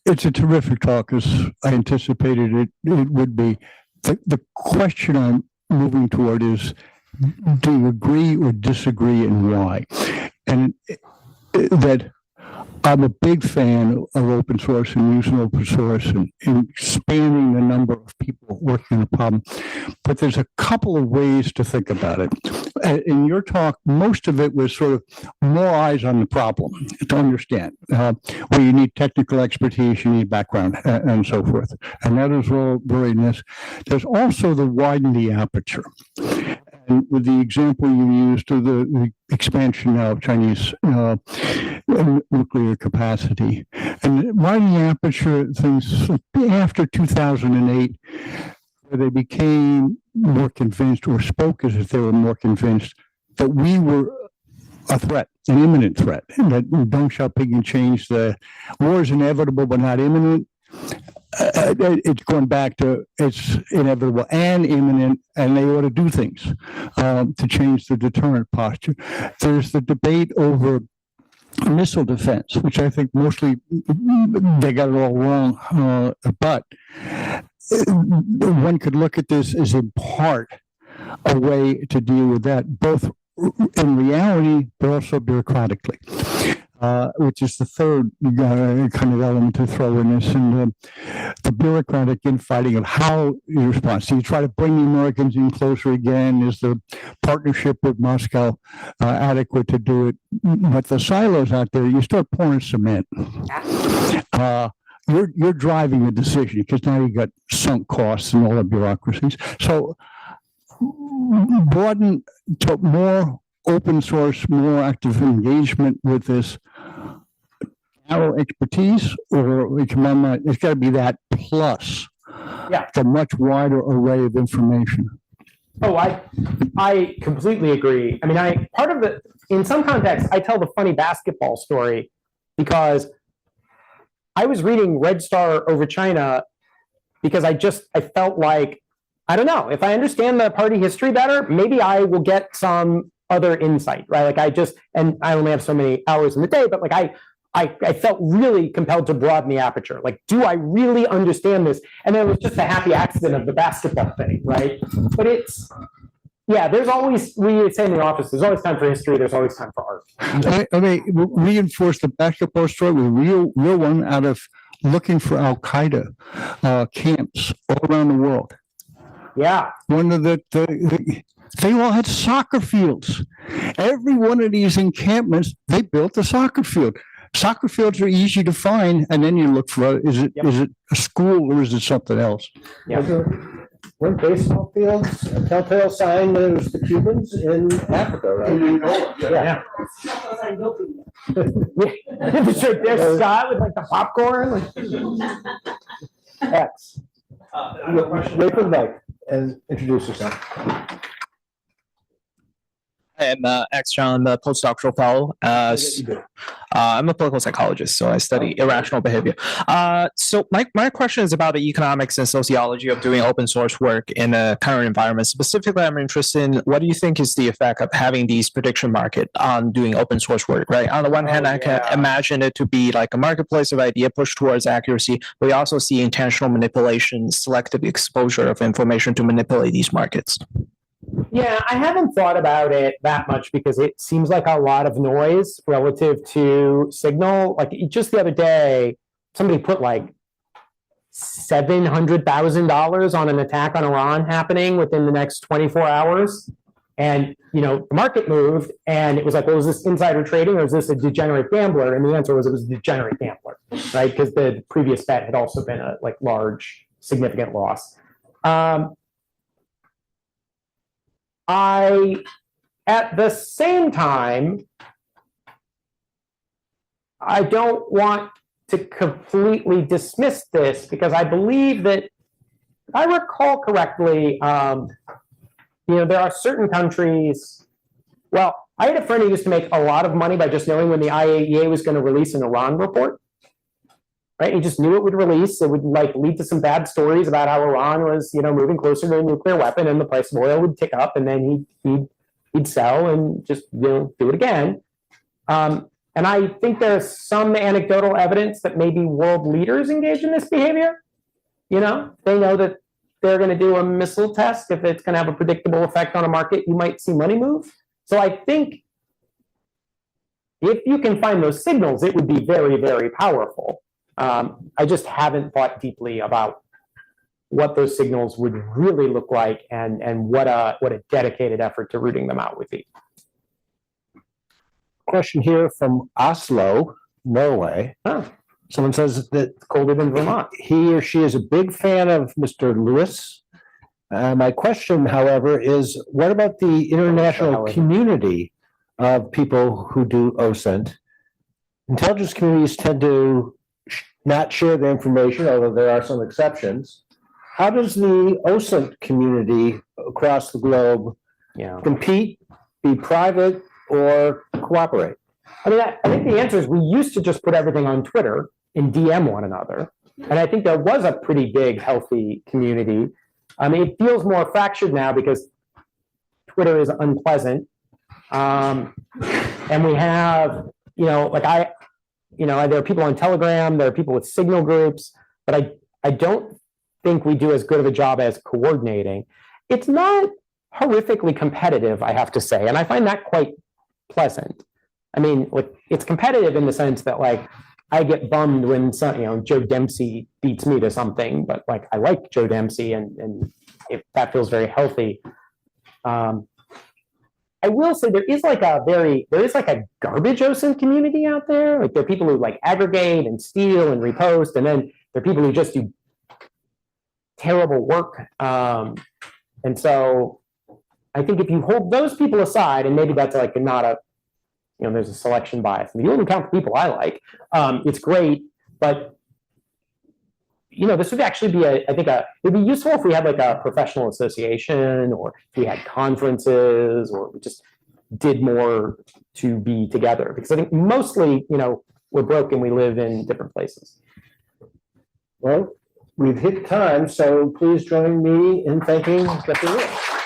S8: It's a terrific talk, as I anticipated it would be. The question I'm moving toward is, do you agree or disagree, and why? And that I'm a big fan of open source and using open source and expanding the number of people working on a problem. But there's a couple of ways to think about it. In your talk, most of it was sort of more eyes on the problem to understand, where you need technical expertise, you need background, and so forth. And that is all very nice. There's also the widen the aperture. And with the example you used of the expansion now of Chinese nuclear capacity, and widening the aperture things after 2008, where they became more convinced or spoke as if they were more convinced that we were a threat, an imminent threat, and that don't shall pig and change, the war is inevitable but not imminent. It's going back to it's inevitable and imminent, and they ought to do things to change the deterrent posture. There's the debate over missile defense, which I think mostly they got it all wrong, but one could look at this as in part a way to deal with that, both in reality but also bureaucratically. Which is the third kind of element to throw in this, and the bureaucratic infighting of how you respond. So you try to bring the Americans in closer again. Is the partnership with Moscow adequate to do it? But the silos out there, you start pouring cement. You're driving the decision because now you've got sunk costs and all the bureaucracies. So broaden to more open source, more active engagement with this narrow expertise, or it's got to be that plus the much wider array of information.
S2: Oh, I completely agree. I mean, in some contexts, I tell the funny basketball story because I was reading Red Star over China because I felt like, I don't know, if I understand the party history better, maybe I will get some other insight, right? Like and I only have so many hours in the day, but like I felt really compelled to broaden the aperture. Like, do I really understand this? And then it was just a happy accident of the basketball thing, right? But there's always, we say in the office, there's always time for history, there's always time for art.
S8: I reinforce the basketball story with a real one out of looking for Al-Qaeda camps all around the world.
S2: Yeah.
S8: One of they all had soccer fields. Every one of these encampments, they built a soccer field. Soccer fields are easy to find, and then you look for is it a school or is it something else?
S2: Yeah.
S1: Weren't baseball fields a telltale sign that it was the Cubans in Africa, right?
S2: Yeah. There's Scott with like the popcorn.
S1: X. Wait for the mic and introduce yourself.
S9: I'm X John, the postdoctoral fellow. I'm a political psychologist, so I study irrational behavior. So my question is about the economics and sociology of doing open source work in a current environment. Specifically, I'm interested in what do you think is the effect of having these prediction market on doing open source work, right? On the one hand, I can imagine it to be like a marketplace of idea pushed towards accuracy. We also see intentional manipulation, selective exposure of information to manipulate these markets.
S2: Yeah, I haven't thought about it that much because it seems like a lot of noise relative to signal. Like just the other day, somebody put like $700,000 on an attack on Iran happening within the next 24 hours. And, the market moved and it was like, well, is this insider trading or is this a degenerate gambler? And the answer was it was a degenerate gambler, right? Because the previous bet had also been a like large, significant loss. At the same time, I don't want to completely dismiss this because I believe that, if I recall correctly, there are certain countries. Well, I had a friend who used to make a lot of money by just knowing when the IAEA was going to release an Iran report. Right, he just knew it would release. It would like lead to some bad stories about how Iran was, moving closer to a nuclear weapon, and the price of oil would tick up, and then he'd sell and just do it again. And I think there's some anecdotal evidence that maybe world leaders engage in this behavior. You know, they know that they're going to do a missile test. If it's going to have a predictable effect on a market, you might see money move. So I think if you can find those signals, it would be very, very powerful. I just haven't thought deeply about what those signals would really look like and what a dedicated effort to rooting them out would be.
S1: Question here from Oslo, Norway.
S2: Oh,
S1: Someone says that
S2: colder than Vermont.
S1: he or she is a big fan of Mr. Lewis. My question, however, is what about the international community of people who do OSINT? Intelligence communities tend to not share the information, although there are some exceptions. How does the OSINT community across the globe compete, be private, or cooperate?
S2: I mean, I think the answer is we used to just put everything on Twitter and DM one another. And I think there was a pretty big, healthy community. I mean, it feels more fractured now because Twitter is unpleasant. And we have, there are people on Telegram, there are people with Signal groups, but I don't think we do as good of a job as coordinating. It's not horrifically competitive, I have to say, and I find that quite pleasant. I mean, it's competitive in the sense that I get bummed when Joe Dempsey beats me to something, but I like Joe Dempsey, and if that feels very healthy. I will say there is a garbage OSINT community out there. There are people who aggregate and steal and repost, and then there are people who just do terrible work. And so I think if you hold those people aside, and maybe that's not a, there's a selection bias. I mean, you only count the people I like. It's great, but this would actually be it'd be useful if we had a professional association, or if we had conferences, or we just did more to be together. Because I think mostly, we're broke and we live in different places.
S1: Well, we've hit time, so please join me in thanking Jeffrey Lewis.